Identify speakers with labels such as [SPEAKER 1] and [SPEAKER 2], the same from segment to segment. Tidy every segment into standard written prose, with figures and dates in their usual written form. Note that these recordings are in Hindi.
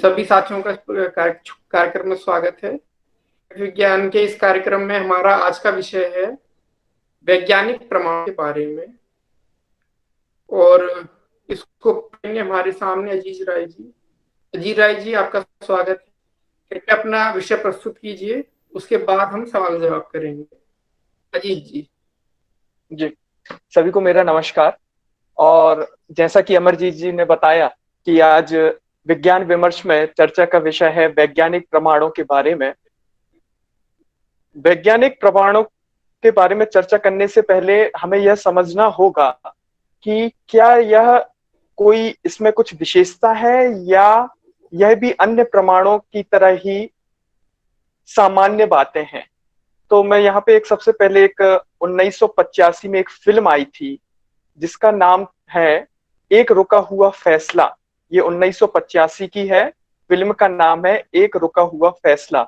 [SPEAKER 1] सभी साथियों का कार्यक्रम में स्वागत है। विज्ञान के इस कार्यक्रम में हमारा आज का विषय है वैज्ञानिक प्रमाण के बारे में। और इसको पढ़ेंगे हमारे सामने अजीज राय जी। अजीज राय जी, आपका स्वागत है। कृपया अपना विषय प्रस्तुत कीजिए, उसके बाद हम सवाल जवाब करेंगे। अजीज जी।
[SPEAKER 2] जी, सभी को मेरा नमस्कार। और जैसा कि अमरजीत जी ने बताया कि आज विज्ञान विमर्श में चर्चा का विषय है वैज्ञानिक प्रमाणों के बारे में। वैज्ञानिक प्रमाणों के बारे में चर्चा करने से पहले हमें यह समझना होगा कि क्या यह कोई इसमें कुछ विशेषता है या यह भी अन्य प्रमाणों की तरह ही सामान्य बातें हैं। तो मैं यहाँ पे एक सबसे पहले एक 1985 में एक फिल्म आई थी जिसका नाम है एक रुका हुआ फैसला। ये 1985 की है। फिल्म का नाम है एक रुका हुआ फैसला।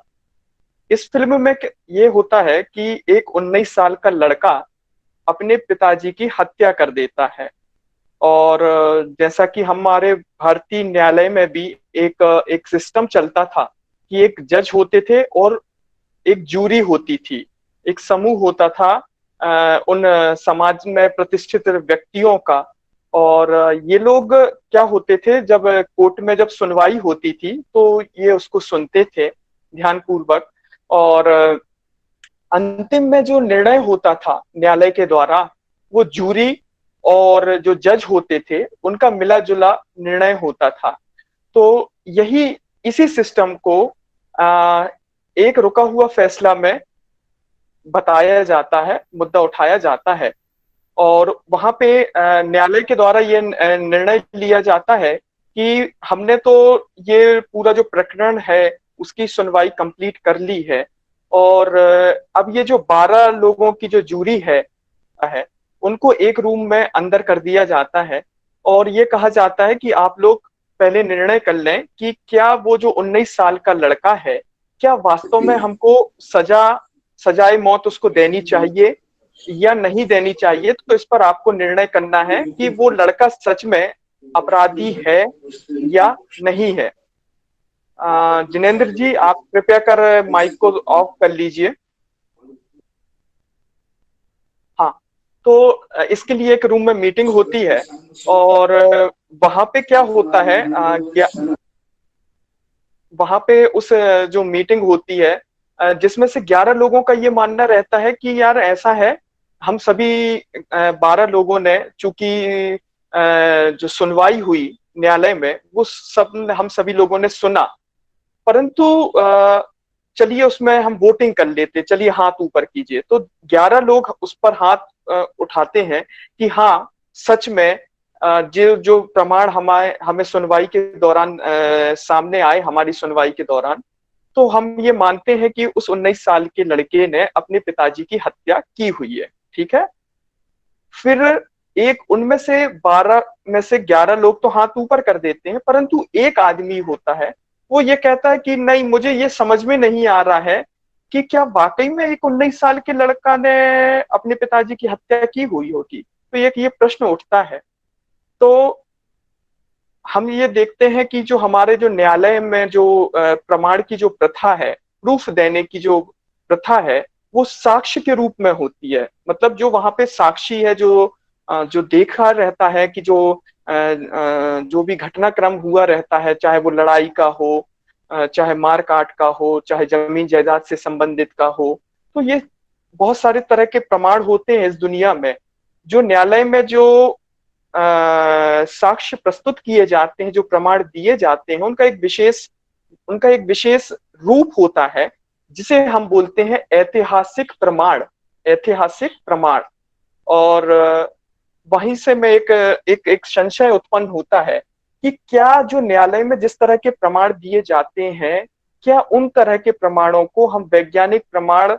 [SPEAKER 2] इस फिल्म में ये होता है कि एक 19 साल का लड़का अपने पिताजी की हत्या कर देता है। और जैसा कि हमारे भारतीय न्यायालय में भी एक एक सिस्टम चलता था कि एक जज होते थे और एक जूरी होती थी, एक समूह होता था उन समाज में प्रतिष्ठित व्यक्तियों का। और ये लोग क्या होते थे, जब कोर्ट में जब सुनवाई होती थी तो ये उसको सुनते थे ध्यानपूर्वक। और अंतिम में जो निर्णय होता था न्यायालय के द्वारा, वो जूरी और जो जज होते थे उनका मिला जुला निर्णय होता था। तो यही इसी सिस्टम को आ, एक रुका हुआ फैसला में बताया जाता है, मुद्दा उठाया जाता है। और वहां पे न्यायालय के द्वारा ये निर्णय लिया जाता है कि हमने तो ये पूरा जो प्रकरण है उसकी सुनवाई कंप्लीट कर ली है। और अब ये जो 12 लोगों की जो जूरी है उनको एक रूम में अंदर कर दिया जाता है। और ये कहा जाता है कि आप लोग पहले निर्णय कर लें कि क्या वो जो 19 साल का लड़का है, क्या वास्तव में हमको सजाए मौत उसको देनी चाहिए या नहीं देनी चाहिए। तो इस पर आपको निर्णय करना है कि वो लड़का सच में अपराधी है या नहीं है। जिनेंद्र जी, आप कृपया कर माइक को ऑफ कर लीजिए। हाँ, तो इसके लिए एक रूम में मीटिंग होती है। और वहां पे क्या होता है, वहां पे उस जो मीटिंग होती है जिसमें से 11 लोगों का ये मानना रहता है कि यार ऐसा है, हम सभी 12 लोगों ने, चूंकि जो सुनवाई हुई न्यायालय में वो सब हम सभी लोगों ने सुना, परंतु चलिए उसमें हम वोटिंग कर लेते, चलिए हाथ ऊपर कीजिए। तो 11 लोग उस पर हाथ उठाते हैं कि हाँ, सच में जो जो प्रमाण हमारे हमें सुनवाई के दौरान सामने आए, हमारी सुनवाई के दौरान, तो हम ये मानते हैं कि उस 19 साल के लड़के ने अपने पिताजी की हत्या की हुई है। ठीक है। फिर एक उनमें से 12 में से 11 लोग तो हाथ ऊपर कर देते हैं, परंतु एक आदमी होता है, वो ये कहता है कि नहीं, मुझे ये समझ में नहीं आ रहा है कि क्या वाकई में एक 19 साल के लड़का ने अपने पिताजी की हत्या की हुई होगी। तो एक ये प्रश्न उठता है। तो हम ये देखते हैं कि जो हमारे जो न्यायालय में जो प्रमाण की जो प्रथा है, प्रूफ देने की जो प्रथा है, वो साक्ष्य के रूप में होती है। मतलब जो वहां पे साक्षी है, जो देखा रहता है कि जो भी घटनाक्रम हुआ रहता है, चाहे वो लड़ाई का हो, चाहे मार काट का हो, चाहे जमीन जायदाद से संबंधित का हो। तो ये बहुत सारे तरह के प्रमाण होते हैं इस दुनिया में। जो न्यायालय में जो साक्ष्य प्रस्तुत किए जाते हैं, जो प्रमाण दिए जाते हैं, उनका एक विशेष रूप होता है जिसे हम बोलते हैं ऐतिहासिक प्रमाण। ऐतिहासिक प्रमाण। और वहीं से में एक संशय उत्पन्न होता है कि क्या जो न्यायालय में जिस तरह के प्रमाण दिए जाते हैं, क्या उन तरह के प्रमाणों को हम वैज्ञानिक प्रमाण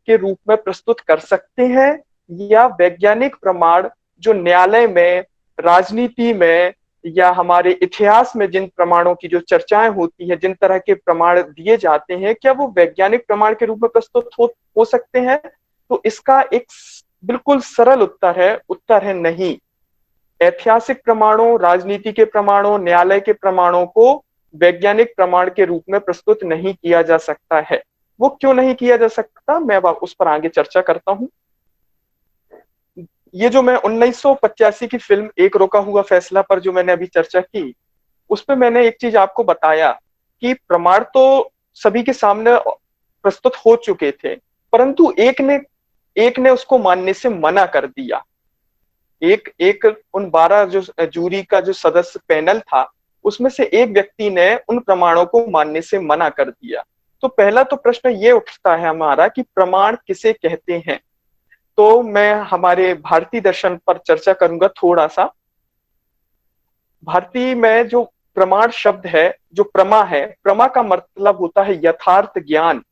[SPEAKER 2] के रूप में प्रस्तुत कर सकते हैं, या वैज्ञानिक प्रमाण जो न्यायालय में, राजनीति में, या हमारे इतिहास में जिन प्रमाणों की जो चर्चाएं होती है, जिन तरह के प्रमाण दिए जाते हैं, क्या वो वैज्ञानिक प्रमाण के रूप में प्रस्तुत हो सकते हैं। तो इसका एक बिल्कुल सरल उत्तर है नहीं। ऐतिहासिक प्रमाणों, राजनीति के प्रमाणों, न्यायालय के प्रमाणों को वैज्ञानिक प्रमाण के रूप में प्रस्तुत नहीं किया जा सकता है। वो क्यों नहीं किया जा सकता, मैं अब उस पर आगे चर्चा करता हूं। ये जो मैं 1985 की फिल्म एक रोका हुआ फैसला पर जो मैंने अभी चर्चा की, उसमें मैंने एक चीज आपको बताया कि प्रमाण तो सभी के सामने प्रस्तुत हो चुके थे, परंतु एक ने उसको मानने से मना कर दिया। एक एक उन 12 जो जूरी का जो सदस्य पैनल था, उसमें से एक व्यक्ति ने उन प्रमाणों को मानने से मना कर दिया। तो पहला तो प्रश्न ये उठता है हमारा कि प्रमाण किसे कहते हैं। तो मैं हमारे भारतीय दर्शन पर चर्चा करूंगा थोड़ा सा। भारतीय में जो प्रमाण शब्द है, जो प्रमा है, प्रमा का मतलब होता है यथार्थ ज्ञान।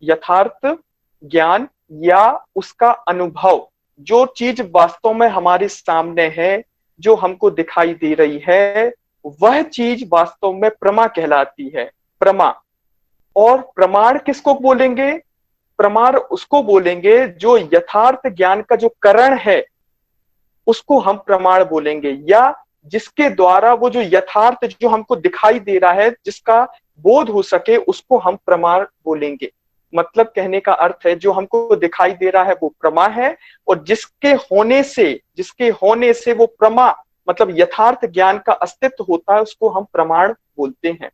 [SPEAKER 2] यथार्थ ज्ञान या उसका अनुभव, जो चीज वास्तव में हमारे सामने है, जो हमको दिखाई दे रही है, वह चीज वास्तव में प्रमा कहलाती है। प्रमा। और प्रमाण किसको बोलेंगे? प्रमाण उसको बोलेंगे जो यथार्थ ज्ञान का जो करण है, उसको हम प्रमाण बोलेंगे, या जिसके द्वारा वो जो यथार्थ जो हमको दिखाई दे रहा है, जिसका बोध हो सके, उसको हम प्रमाण बोलेंगे। मतलब कहने का अर्थ है जो हमको दिखाई दे रहा है वो प्रमा है, और जिसके होने से वो प्रमा मतलब यथार्थ ज्ञान का अस्तित्व होता है, उसको हम प्रमाण बोलते हैं।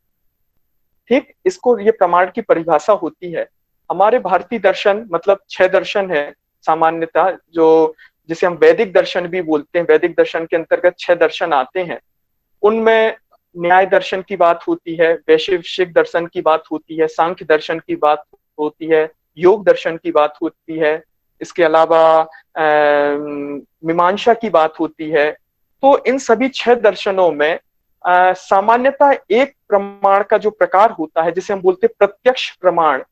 [SPEAKER 2] ठीक, इसको ये प्रमाण की परिभाषा होती है। हमारे भारतीय दर्शन मतलब 6 दर्शन है सामान्यतः, जो जिसे हम वैदिक दर्शन भी बोलते हैं। वैदिक दर्शन के अंतर्गत 6 दर्शन आते हैं। उनमें न्याय दर्शन की बात होती है, वैशेषिक दर्शन की बात होती है, सांख्य दर्शन की बात होती है, योग दर्शन की बात होती है, इसके अलावा मीमांसा की बात होती है। तो इन सभी 6 दर्शनों में सामान्यतः एक प्रमाण का जो प्रकार होता है, जिसे हम बोलते हैं प्रत्यक्ष प्रमाण,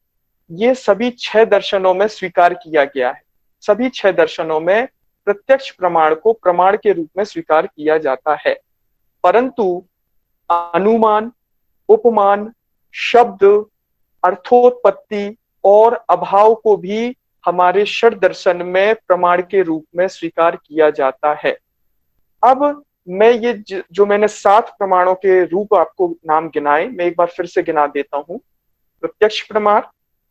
[SPEAKER 2] ये सभी 6 दर्शनों में स्वीकार किया गया है। सभी 6 दर्शनों में प्रत्यक्ष प्रमाण को प्रमाण के रूप में स्वीकार किया जाता है। परंतु अनुमान, उपमान, शब्द, अर्थोत्पत्ति और अभाव को भी हमारे षड दर्शन में प्रमाण के रूप में स्वीकार किया जाता है। अब मैं ये जो मैंने 7 प्रमाणों के रूप आपको नाम गिनाए, मैं एक बार फिर से गिना देता हूं। प्रत्यक्ष प्रमाण,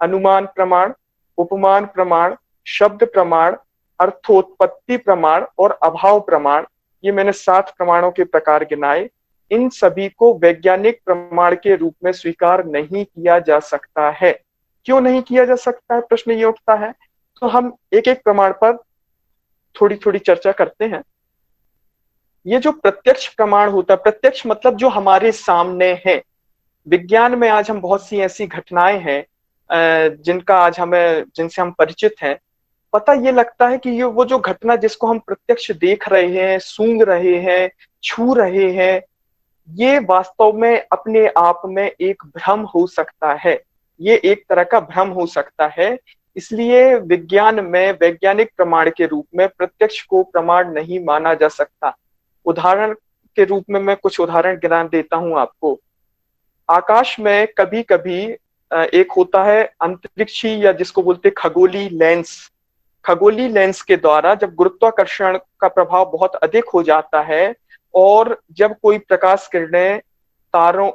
[SPEAKER 2] अनुमान प्रमाण, उपमान प्रमाण, शब्द प्रमाण, अर्थोत्पत्ति प्रमाण और अभाव प्रमाण। ये मैंने 7 प्रमाणों के प्रकार गिनाए। इन सभी को वैज्ञानिक प्रमाण के रूप में स्वीकार नहीं किया जा सकता है। क्यों नहीं किया जा सकता है, प्रश्न ये उठता है। तो हम एक एक प्रमाण पर थोड़ी थोड़ी चर्चा करते हैं। ये जो प्रत्यक्ष प्रमाण होता है, प्रत्यक्ष मतलब जो हमारे सामने है। विज्ञान में आज हम बहुत सी ऐसी घटनाएं हैं जिनसे हम परिचित हैं। पता ये लगता है कि ये वो जो घटना जिसको हम प्रत्यक्ष देख रहे हैं, सूंघ रहे हैं, छू रहे हैं, ये वास्तव में अपने आप में एक भ्रम हो सकता है। ये एक तरह का भ्रम हो सकता है। इसलिए विज्ञान में वैज्ञानिक प्रमाण के रूप में प्रत्यक्ष को प्रमाण नहीं माना जा सकता। उदाहरण के रूप में मैं कुछ उदाहरण गिना देता हूं आपको। आकाश में कभी कभी एक होता है अंतरिक्षी, या जिसको बोलते खगोलीय लेंस। खगोलीय लेंस के द्वारा जब गुरुत्वाकर्षण का प्रभाव बहुत अधिक हो जाता है, और जब कोई प्रकाश किरणें तारों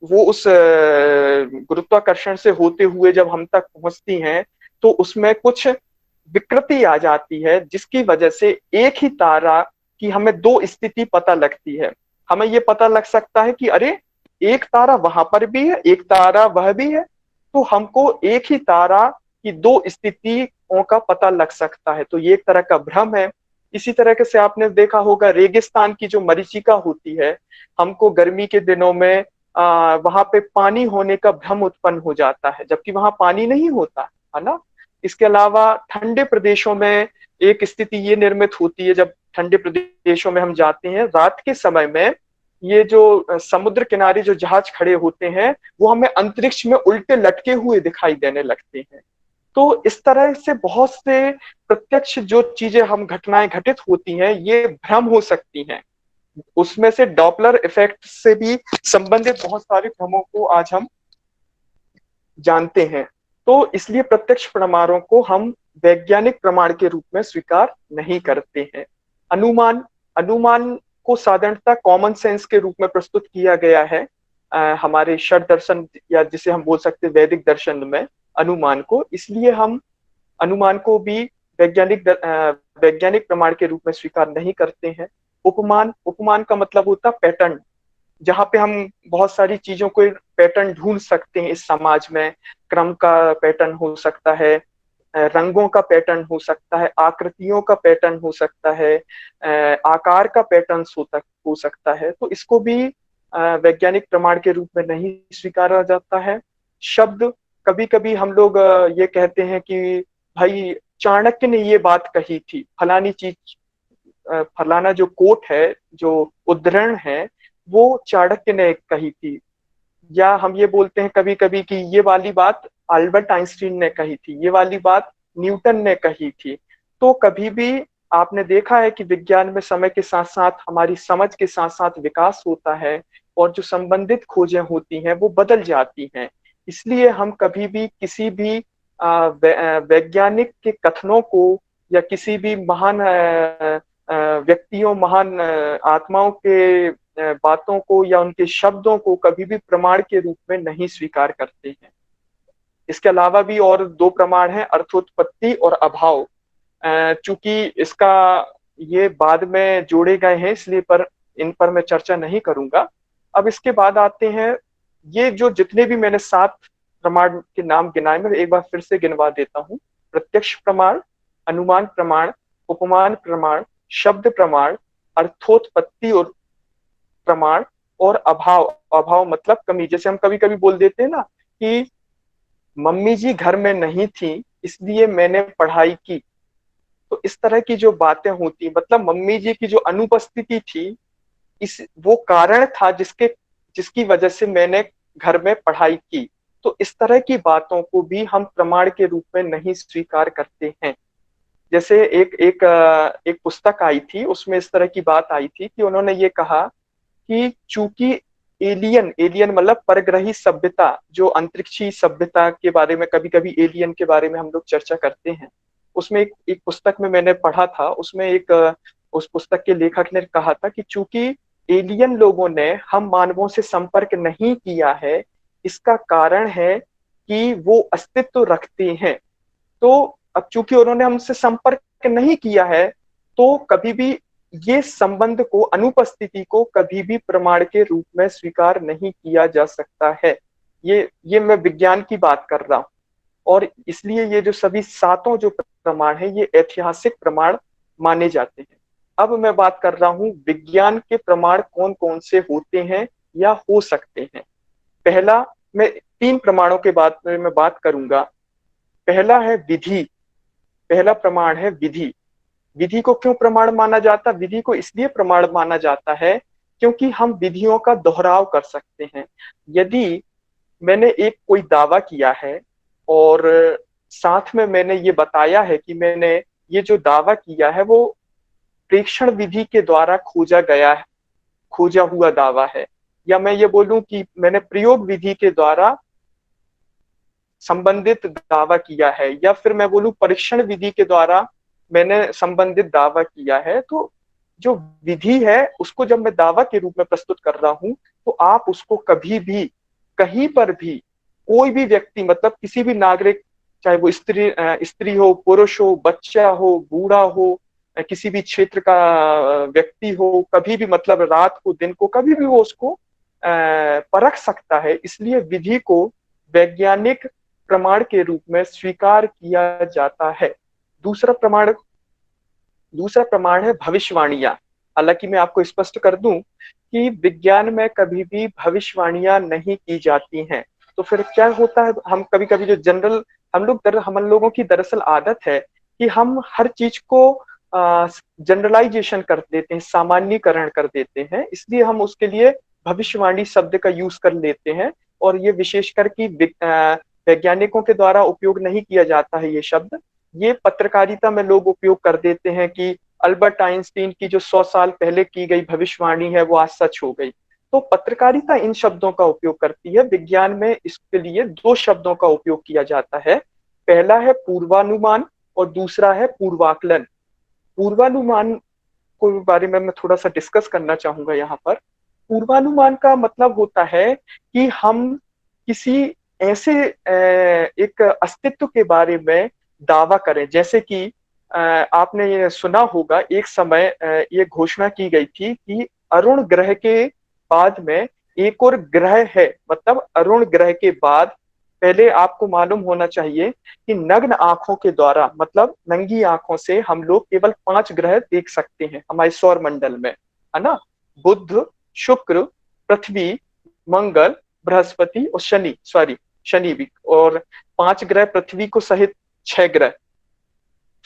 [SPEAKER 2] वो उस गुरुत्वाकर्षण से होते हुए जब हम तक पहुंचती हैं, तो उसमें कुछ विकृति आ जाती है, जिसकी वजह से एक ही तारा की हमें 2 स्थिति पता लगती है। हमें ये पता लग सकता है कि अरे, एक तारा वहां पर भी है, एक तारा वह भी है। तो हमको एक ही तारा की 2 स्थितियों का पता लग सकता है। तो ये एक तरह का भ्रम है। इसी तरह से आपने देखा होगा रेगिस्तान की जो मरीचिका होती है, हमको गर्मी के दिनों में वहां पे पानी होने का भ्रम उत्पन्न हो जाता है, जबकि वहां पानी नहीं होता है ना। इसके अलावा ठंडे प्रदेशों में एक स्थिति ये निर्मित होती है, जब ठंडे प्रदेशों में हम जाते हैं रात के समय में, ये जो समुद्र किनारे जो जहाज खड़े होते हैं, वो हमें अंतरिक्ष में उल्टे लटके हुए दिखाई देने लगते हैं। तो इस तरह से बहुत से प्रत्यक्ष जो चीजें हम घटनाएं घटित होती हैं, ये भ्रम हो सकती हैं। उसमें से डॉपलर इफेक्ट से भी संबंधित बहुत सारे भ्रमों को आज हम जानते हैं। तो इसलिए प्रत्यक्ष प्रमाणों को हम वैज्ञानिक प्रमाण के रूप में स्वीकार नहीं करते हैं। अनुमान, अनुमान को साधारणतः कॉमन सेंस के रूप में प्रस्तुत किया गया है। हमारे षट दर्शन या जिसे हम बोल सकते हैं वैदिक दर्शन में अनुमान को, इसलिए हम अनुमान को भी वैज्ञानिक प्रमाण के रूप में स्वीकार नहीं करते हैं। उपमान, उपमान का मतलब होता पैटर्न, जहाँ पे हम बहुत सारी चीजों को पैटर्न ढूंढ सकते हैं इस समाज में। क्रम का पैटर्न हो सकता है, रंगों का पैटर्न हो सकता है, आकृतियों का पैटर्न हो सकता है, आकार का पैटर्न हो सकता है। तो इसको भी वैज्ञानिक प्रमाण के रूप में नहीं स्वीकारा जाता है। शब्द, कभी कभी हम लोग ये कहते हैं कि भाई चाणक्य ने ये बात कही थी, फलानी चीज, फलाना जो कोट है, जो उद्धरण है, वो चाणक्य ने कही थी। या हम ये बोलते हैं कभी कभी कि ये वाली बात अल्बर्ट आइंस्टीन ने कही थी, ये वाली बात न्यूटन ने कही थी। तो कभी भी आपने देखा है कि विज्ञान में समय के साथ साथ हमारी समझ के साथ साथ विकास होता है, और जो संबंधित खोजें होती हैं वो बदल जाती हैं। इसलिए हम कभी भी किसी भी वैज्ञानिक के कथनों को या किसी भी महान व्यक्तियों, महान आत्माओं के बातों को या उनके शब्दों को कभी भी प्रमाण के रूप में नहीं स्वीकार करते हैं। इसके अलावा भी और दो प्रमाण हैं, अर्थोत्पत्ति और अभाव। चूंकि इसका ये बाद में जोड़े गए हैं, इसलिए पर इन पर मैं चर्चा नहीं करूंगा। अब इसके बाद आते हैं, ये जो जितने भी मैंने 7 प्रमाण के नाम गिनाए, मैं एक बार फिर से गिनवा देता हूँ। प्रत्यक्ष प्रमाण, अनुमान प्रमाण, उपमान प्रमाण, शब्द प्रमाण, अर्थोत्पत्ति और प्रमाण, और अभाव। अभाव मतलब कमी। जैसे हम कभी कभी बोल देते हैं ना कि मम्मी जी घर में नहीं थी इसलिए मैंने पढ़ाई की। तो इस तरह की जो बातें होती, मतलब मम्मी जी की जो अनुपस्थिति थी, इस वो कारण था जिसकी वजह से मैंने घर में पढ़ाई की। तो इस तरह की बातों को भी हम प्रमाण के रूप में नहीं स्वीकार करते हैं। जैसे एक पुस्तक आई थी, उसमें इस तरह की बात आई थी कि उन्होंने ये कहा कि चूंकि एलियन, एलियन मतलब परग्रही सभ्यता, जो अंतरिक्षी सभ्यता के बारे में, कभी कभी एलियन के बारे में हम लोग चर्चा करते हैं। उसमें एक पुस्तक में मैंने पढ़ा था, उसमें उस पुस्तक के लेखक ने कहा था कि चूंकि एलियन लोगों ने हम मानवों से संपर्क नहीं किया है, इसका कारण है कि वो अस्तित्व रखते हैं। तो अब चूंकि उन्होंने हमसे संपर्क नहीं किया है, तो कभी भी ये संबंध को, अनुपस्थिति को कभी भी प्रमाण के रूप में स्वीकार नहीं किया जा सकता है। ये मैं विज्ञान की बात कर रहा हूं। और इसलिए ये जो सभी 7 जो प्रमाण है, ये ऐतिहासिक प्रमाण माने जाते हैं। अब मैं बात कर रहा हूं विज्ञान के प्रमाण कौन कौन से होते हैं या हो सकते हैं। पहला, मैं 3 प्रमाणों के बात में मैं बात करूंगा। पहला है विधि। पहला प्रमाण है विधि। विधि को क्यों प्रमाण माना जाता? विधि को इसलिए प्रमाण माना जाता है क्योंकि हम विधियों का दोहराव कर सकते हैं। यदि मैंने एक कोई दावा किया है और साथ में मैंने ये बताया है कि मैंने ये जो दावा किया है वो प्रेक्षण विधि के द्वारा खोजा गया है, खोजा हुआ दावा है, या मैं ये बोलूं कि मैंने प्रयोग विधि के द्वारा संबंधित दावा किया है, या फिर मैं बोलूं परीक्षण विधि के द्वारा मैंने संबंधित दावा किया है, तो जो विधि है उसको जब मैं दावा के रूप में प्रस्तुत कर रहा हूं, तो आप उसको कभी भी, कहीं पर भी, कोई भी व्यक्ति, मतलब किसी भी नागरिक, चाहे वो स्त्री हो, पुरुष हो, बच्चा हो, बूढ़ा हो, किसी भी क्षेत्र का व्यक्ति हो, कभी भी, मतलब रात को दिन को, कभी भी वो उसको परख सकता है। इसलिए विधि को वैज्ञानिक प्रमाण के रूप में स्वीकार किया जाता है। दूसरा प्रमाण है भविष्यवाणियां। हालांकि मैं आपको स्पष्ट कर दूं कि विज्ञान में कभी भी भविष्यवाणियां नहीं की जाती हैं। तो फिर क्या होता है, हम कभी कभी जो जनरल, हम लोगों की दरअसल आदत है कि हम हर चीज को जनरलाइजेशन कर देते हैं, सामान्यीकरण कर देते हैं। इसलिए हम उसके लिए भविष्यवाणी शब्द का यूज कर लेते हैं, और ये विशेषकर कि वैज्ञानिकों के द्वारा उपयोग नहीं किया जाता है ये शब्द। ये पत्रकारिता में लोग उपयोग कर देते हैं कि अल्बर्ट आइंस्टीन की जो 100 साल पहले की गई भविष्यवाणी है वो आज सच हो गई। तो पत्रकारिता इन शब्दों का उपयोग करती है। विज्ञान में इसके लिए 2 शब्दों का उपयोग किया जाता है। पहला है पूर्वानुमान और दूसरा है पूर्वाकलन। पूर्वानुमान के बारे में मैं थोड़ा सा डिस्कस करना चाहूंगा यहाँ पर। पूर्वानुमान का मतलब होता है कि हम किसी ऐसे एक अस्तित्व के बारे में दावा करें। जैसे कि आपने ये सुना होगा, एक समय ये घोषणा की गई थी कि अरुण ग्रह के बाद में एक और ग्रह है। मतलब अरुण ग्रह के बाद पहले आपको मालूम होना चाहिए कि नग्न आंखों के द्वारा, मतलब नंगी आंखों से हम लोग केवल 5 ग्रह देख सकते हैं हमारे सौर मंडल में, है ना। बुध, शुक्र, पृथ्वी, मंगल, बृहस्पति और शनि भी, और 5 ग्रह पृथ्वी को सहित 6 ग्रह।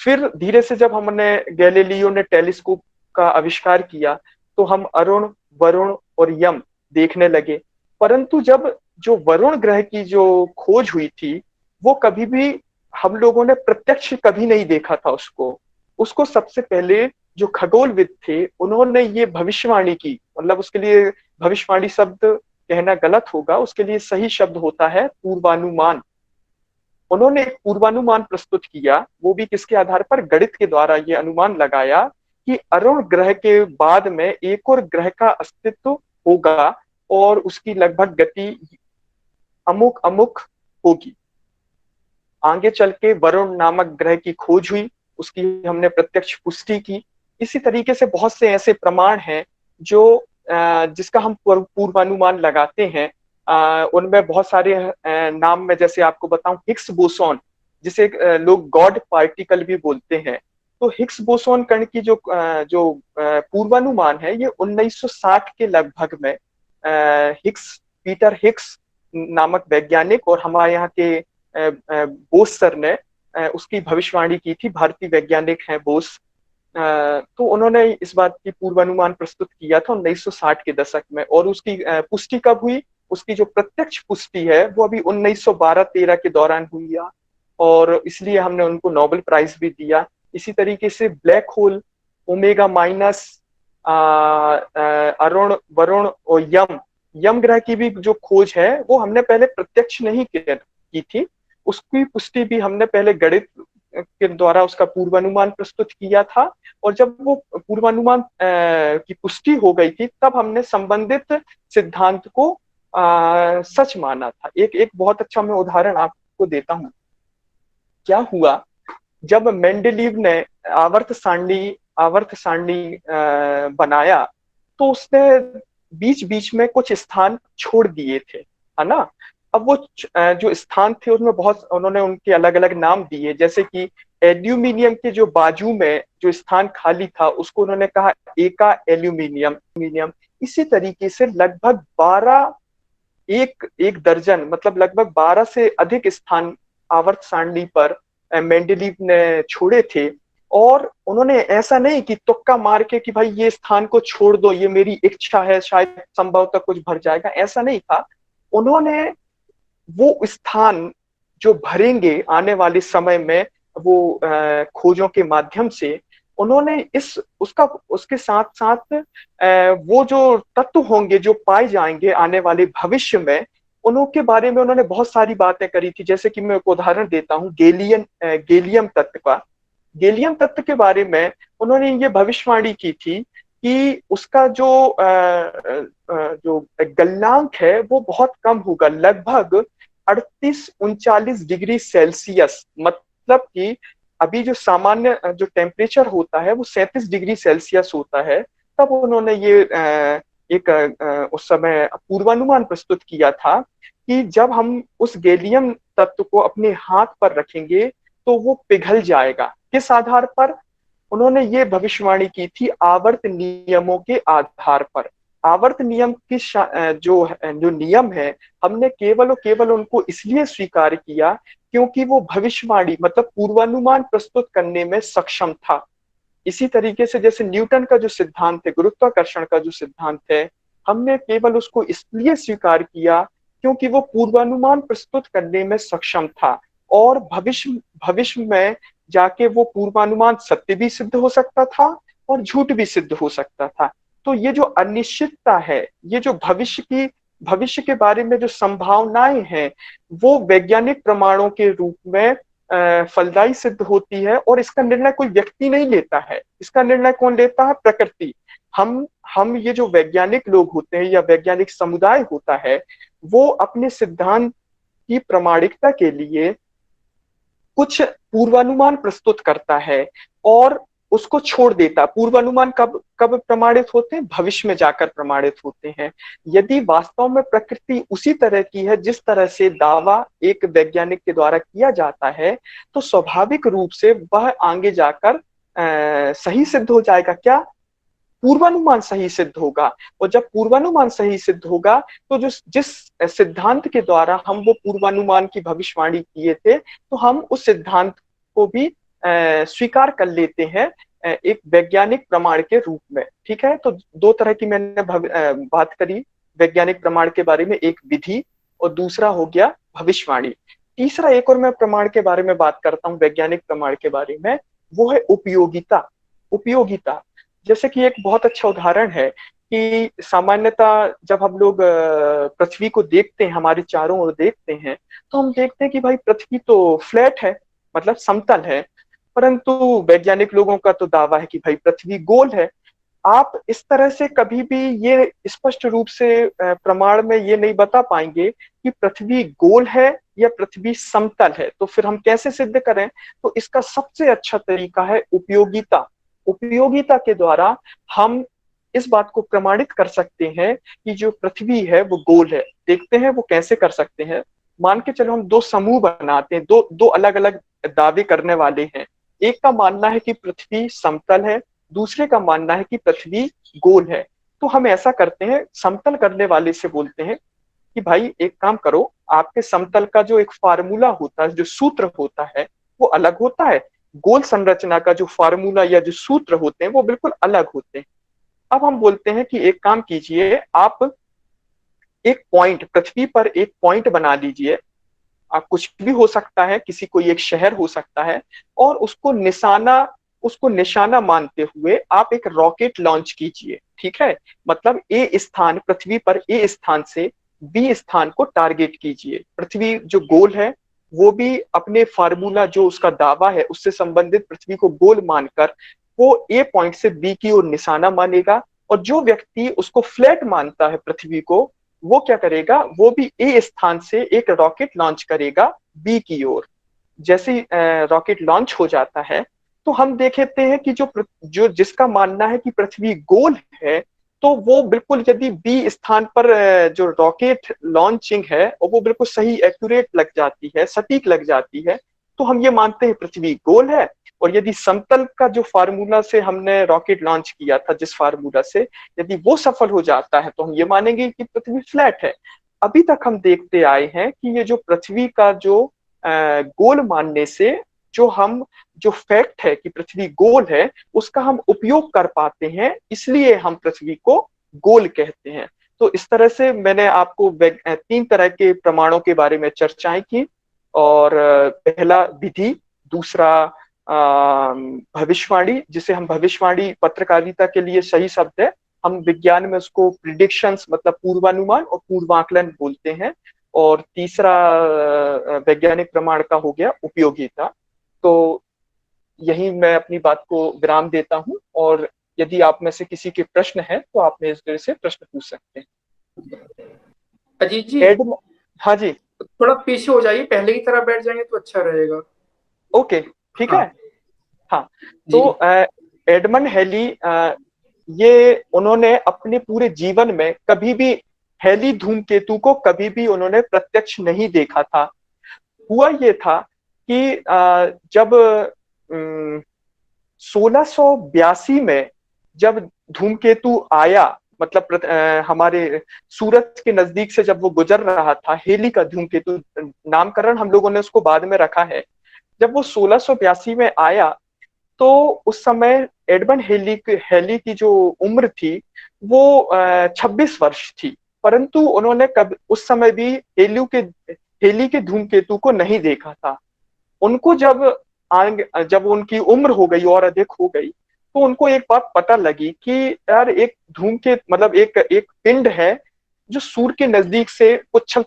[SPEAKER 2] फिर धीरे से जब हमने गैलीलियो ने टेलीस्कोप का आविष्कार किया तो हम अरुण, वरुण और यम देखने लगे। परंतु जब जो वरुण ग्रह की जो खोज हुई थी, वो कभी भी हम लोगों ने प्रत्यक्ष कभी नहीं देखा था उसको। उसको सबसे पहले जो खगोलविद थे उन्होंने ये भविष्यवाणी की, मतलब उसके लिए भविष्यवाणी शब्द कहना गलत होगा, उसके लिए सही शब्द होता है पूर्वानुमान। उन्होंने एक पूर्वानुमान प्रस्तुत किया, वो भी किसके आधार पर, गणित के द्वारा ये अनुमान लगाया कि अरुण ग्रह के बाद में एक और ग्रह का अस्तित्व होगा और उसकी लगभग गति अमुक अमुक होगी। आगे चल के वरुण नामक ग्रह की खोज हुई, उसकी हमने प्रत्यक्ष पुष्टि की। इसी तरीके से बहुत से ऐसे प्रमाण हैं जो जिसका हम पूर्वानुमान लगाते हैं। उनमें बहुत सारे नाम में जैसे आपको बताऊं, हिग्स बोसोन, जिसे लोग गॉड पार्टिकल भी बोलते हैं। तो हिग्स बोसोन कण की जो पूर्वानुमान है, ये 1960 के लगभग में हिग्स, पीटर हिग्स नामक वैज्ञानिक और हमारे यहाँ के बोस सर ने उसकी भविष्यवाणी की थी। भारतीय वैज्ञानिक हैं बोस। तो उन्होंने इस बात की पूर्वानुमान प्रस्तुत किया था 1960 के दशक में। और उसकी पुष्टि कब हुई, उसकी जो प्रत्यक्ष पुष्टि है वो अभी 1912-13 के दौरान हुई है, और इसलिए हमने उनको नोबेल प्राइज भी दिया। इसी तरीके से black hole, omega minus, Arun, Varun और यम ग्रह की भी जो खोज है वो हमने पहले प्रत्यक्ष नहीं की थी, उसकी पुष्टि भी हमने पहले गणित के द्वारा उसका पूर्वानुमान प्रस्तुत किया था। और जब वो पूर्वानुमान की पुष्टि हो गई थी, तब हमने संबंधित सिद्धांत को सच माना था। एक बहुत अच्छा मैं उदाहरण आपको देता हूँ। क्या हुआ, जब मेंडेलीव ने आवर्त सारणी बनाया, तो उसने बीच बीच में कुछ स्थान छोड़ दिए थे, है ना। अब वो जो स्थान थे उसमें बहुत उन्होंने उनके अलग अलग नाम दिए। जैसे कि एल्यूमिनियम के जो बाजू में जो स्थान खाली था उसको उन्होंने कहा एका एल्यूमिनियम। इसी तरीके से लगभग 12, एक दर्जन, मतलब लगभग 12 से अधिक स्थान आवर्त सारणी पर मेंडेलीव ने छोड़े थे। और उन्होंने ऐसा नहीं कि तुक्का मार के कि भाई ये स्थान को छोड़ दो, ये मेरी इच्छा है, शायद संभवतः कुछ भर जाएगा, ऐसा नहीं था। उन्होंने वो स्थान जो भरेंगे आने वाले समय में, वो खोजों के माध्यम से उन्होंने उसके साथ साथ वो जो तत्व होंगे जो पाए जाएंगे आने वाले भविष्य में, उनके बारे में उन्होंने बहुत सारी बातें करी थी। जैसे कि मैं एक उदाहरण देता हूँ गैलियम तत्व का। गैलियम तत्व के बारे में उन्होंने ये भविष्यवाणी की थी कि उसका जो गलनांक है वो बहुत कम होगा, लगभग 38-39 डिग्री सेल्सियस। मतलब कि अभी जो सामान्य जो टेम्परेचर होता है वो 37 डिग्री सेल्सियस होता है। तब उन्होंने ये उस समय पूर्वानुमान प्रस्तुत किया था कि जब हम उस गैलियम तत्व को अपने हाथ पर रखेंगे तो वो पिघल जाएगा। किस आधार पर? उन्होंने ये भविष्यवाणी की थी आवर्त नियमों के आधार पर। आवर्त नियम की जो नियम है, हमने केवल और केवल उनको इसलिए स्वीकार किया क्योंकि वो भविष्यवाणी मतलब पूर्वानुमान प्रस्तुत करने में सक्षम था। इसी तरीके से जैसे न्यूटन का जो सिद्धांत है, गुरुत्वाकर्षण का जो सिद्धांत है, हमने केवल उसको इसलिए स्वीकार किया क्योंकि वो पूर्वानुमान प्रस्तुत करने में सक्षम था। और भविष्य में जाके वो पूर्वानुमान सत्य भी सिद्ध हो सकता था और झूठ भी सिद्ध हो सकता था। तो ये जो अनिश्चितता है, ये जो भविष्य के बारे में जो संभावनाएं हैं, वो वैज्ञानिक प्रमाणों के रूप में फलदायी सिद्ध होती है। और इसका निर्णय कोई व्यक्ति नहीं लेता है, इसका निर्णय कौन लेता है? प्रकृति। हम ये जो वैज्ञानिक लोग होते हैं या वैज्ञानिक समुदाय होता है, वो अपने सिद्धांत की प्रामाणिकता के लिए कुछ पूर्वानुमान प्रस्तुत करता है और उसको छोड़ देता। पूर्वानुमान कब कब प्रमाणित होते हैं? भविष्य में जाकर प्रमाणित होते हैं। यदि वास्तव में प्रकृति उसी तरह की है जिस तरह से दावा एक वैज्ञानिक के द्वारा किया जाता है, तो स्वाभाविक रूप से वह आगे जाकर सही सिद्ध हो जाएगा। क्या? पूर्वानुमान सही सिद्ध होगा। और जब पूर्वानुमान सही सिद्ध होगा, तो जो जिस सिद्धांत के द्वारा हम वो पूर्वानुमान की भविष्यवाणी किए थे, तो हम उस सिद्धांत को भी स्वीकार कर लेते हैं एक वैज्ञानिक प्रमाण के रूप में। ठीक है, तो दो तरह की मैंने बात करी वैज्ञानिक प्रमाण के बारे में, एक विधि और दूसरा हो गया भविष्यवाणी। तीसरा एक और मैं प्रमाण के बारे में बात करता हूँ वैज्ञानिक प्रमाण के बारे में, वो है उपयोगिता। उपयोगिता जैसे कि एक बहुत अच्छा उदाहरण है कि सामान्यतः जब हम लोग पृथ्वी को देखते हैं, हमारे चारों ओर देखते हैं, तो हम देखते हैं कि भाई पृथ्वी तो फ्लैट है, मतलब समतल है। परंतु वैज्ञानिक लोगों का तो दावा है कि भाई पृथ्वी गोल है। आप इस तरह से कभी भी ये स्पष्ट रूप से प्रमाण में ये नहीं बता पाएंगे कि पृथ्वी गोल है या पृथ्वी समतल है। तो फिर हम कैसे सिद्ध करें? तो इसका सबसे अच्छा तरीका है उपयोगिता। उपयोगिता के द्वारा हम इस बात को प्रमाणित कर सकते हैं कि जो पृथ्वी है वो गोल है। देखते हैं वो कैसे कर सकते हैं। मान के चलो हम दो समूह बनाते हैं, दो दो अलग अलग दावे करने वाले हैं। एक का मानना है कि पृथ्वी समतल है, दूसरे का मानना है कि पृथ्वी गोल है। तो हम ऐसा करते हैं, समतल करने वाले से बोलते हैं कि भाई एक काम करो, आपके समतल का जो एक फार्मूला होता है, जो सूत्र होता है, वो अलग होता है। गोल संरचना का जो फार्मूला या जो सूत्र होते हैं वो बिल्कुल अलग होते हैं। अब हम बोलते हैं कि एक काम कीजिए, आप एक पॉइंट, पृथ्वी पर एक पॉइंट बना लीजिए। आप कुछ भी हो सकता है, किसी कोई एक शहर हो सकता है, और उसको निशाना मानते हुए आप एक रॉकेट लॉन्च कीजिए। ठीक है, मतलब ए स्थान, पृथ्वी पर ए स्थान से बी स्थान को टारगेट कीजिए। पृथ्वी जो गोल है वो भी अपने फार्मूला, जो उसका दावा है उससे संबंधित पृथ्वी को गोल मानकर वो ए पॉइंट से बी की ओर निशाना मानेगा। और जो व्यक्ति उसको फ्लैट मानता है पृथ्वी को, वो क्या करेगा? वो भी ए स्थान से एक रॉकेट लॉन्च करेगा बी की ओर। जैसे ही रॉकेट लॉन्च हो जाता है, तो हम देखते हैं कि जो जिसका मानना है कि पृथ्वी गोल है, तो वो बिल्कुल, यदि बी स्थान पर जो रॉकेट लॉन्चिंग है और वो बिल्कुल सही एक्यूरेट लग जाती है, सटीक लग जाती है, तो हम ये मानते हैं पृथ्वी गोल है। और यदि समतल का जो फार्मूला से हमने रॉकेट लॉन्च किया था, जिस फार्मूला से, यदि वो सफल हो जाता है, तो हम ये मानेंगे कि पृथ्वी फ्लैट है। अभी तक हम देखते आए हैं कि ये जो पृथ्वी का जो गोल मानने से जो फैक्ट है कि पृथ्वी गोल है, उसका हम उपयोग कर पाते हैं, इसलिए हम पृथ्वी को गोल कहते हैं। तो इस तरह से मैंने आपको तीन तरह के प्रमाणों के बारे में चर्चाएं की। और पहला विधि, दूसरा भविष्यवाणी, जिसे हम भविष्यवाणी पत्रकारिता के लिए सही शब्द है, हम विज्ञान में उसको प्रिडिक्शंस मतलब पूर्वानुमान और पूर्वाकलन बोलते हैं। और तीसरा वैज्ञानिक प्रमाण का हो गया उपयोगिता। तो यही मैं अपनी बात को विराम देता हूं, और यदि आप में से किसी के प्रश्न है तो आप मेरे से प्रश्न पूछ सकते हैं।
[SPEAKER 1] अजीत जी,
[SPEAKER 2] एड हाँ जी।
[SPEAKER 1] थोड़ा पीछे हो जाइए, पहले की तरह बैठ जाएंगे तो अच्छा रहेगा।
[SPEAKER 2] ओके, ठीक है।
[SPEAKER 1] हाँ
[SPEAKER 2] हाँ,
[SPEAKER 1] जी।
[SPEAKER 2] तो एडमंड हेली, ये उन्होंने अपने पूरे जीवन में कभी भी हेली धूमकेतु को कभी भी उन्होंने प्रत्यक्ष नहीं देखा था। हुआ ये था कि जब 1682 में जब धूमकेतु आया, मतलब हमारे सूरज के नजदीक से जब वो गुजर रहा था, हेली का धूमकेतु, नामकरण हम लोगों ने उसको बाद में रखा है। जब वो 1682 में आया, तो उस समय एडमंड हेली की जो उम्र थी वो 26 वर्ष थी। परंतु उन्होंने कब उस समय भी हेली के धूमकेतु को नहीं देखा था। उनको जब उनकी उम्र हो गई और अधिक हो गई, तो उनको एक बात पता लगी कि यार एक धूमकेतु मतलब एक एक पिंड है जो सूर्य के नजदीक से उच्छल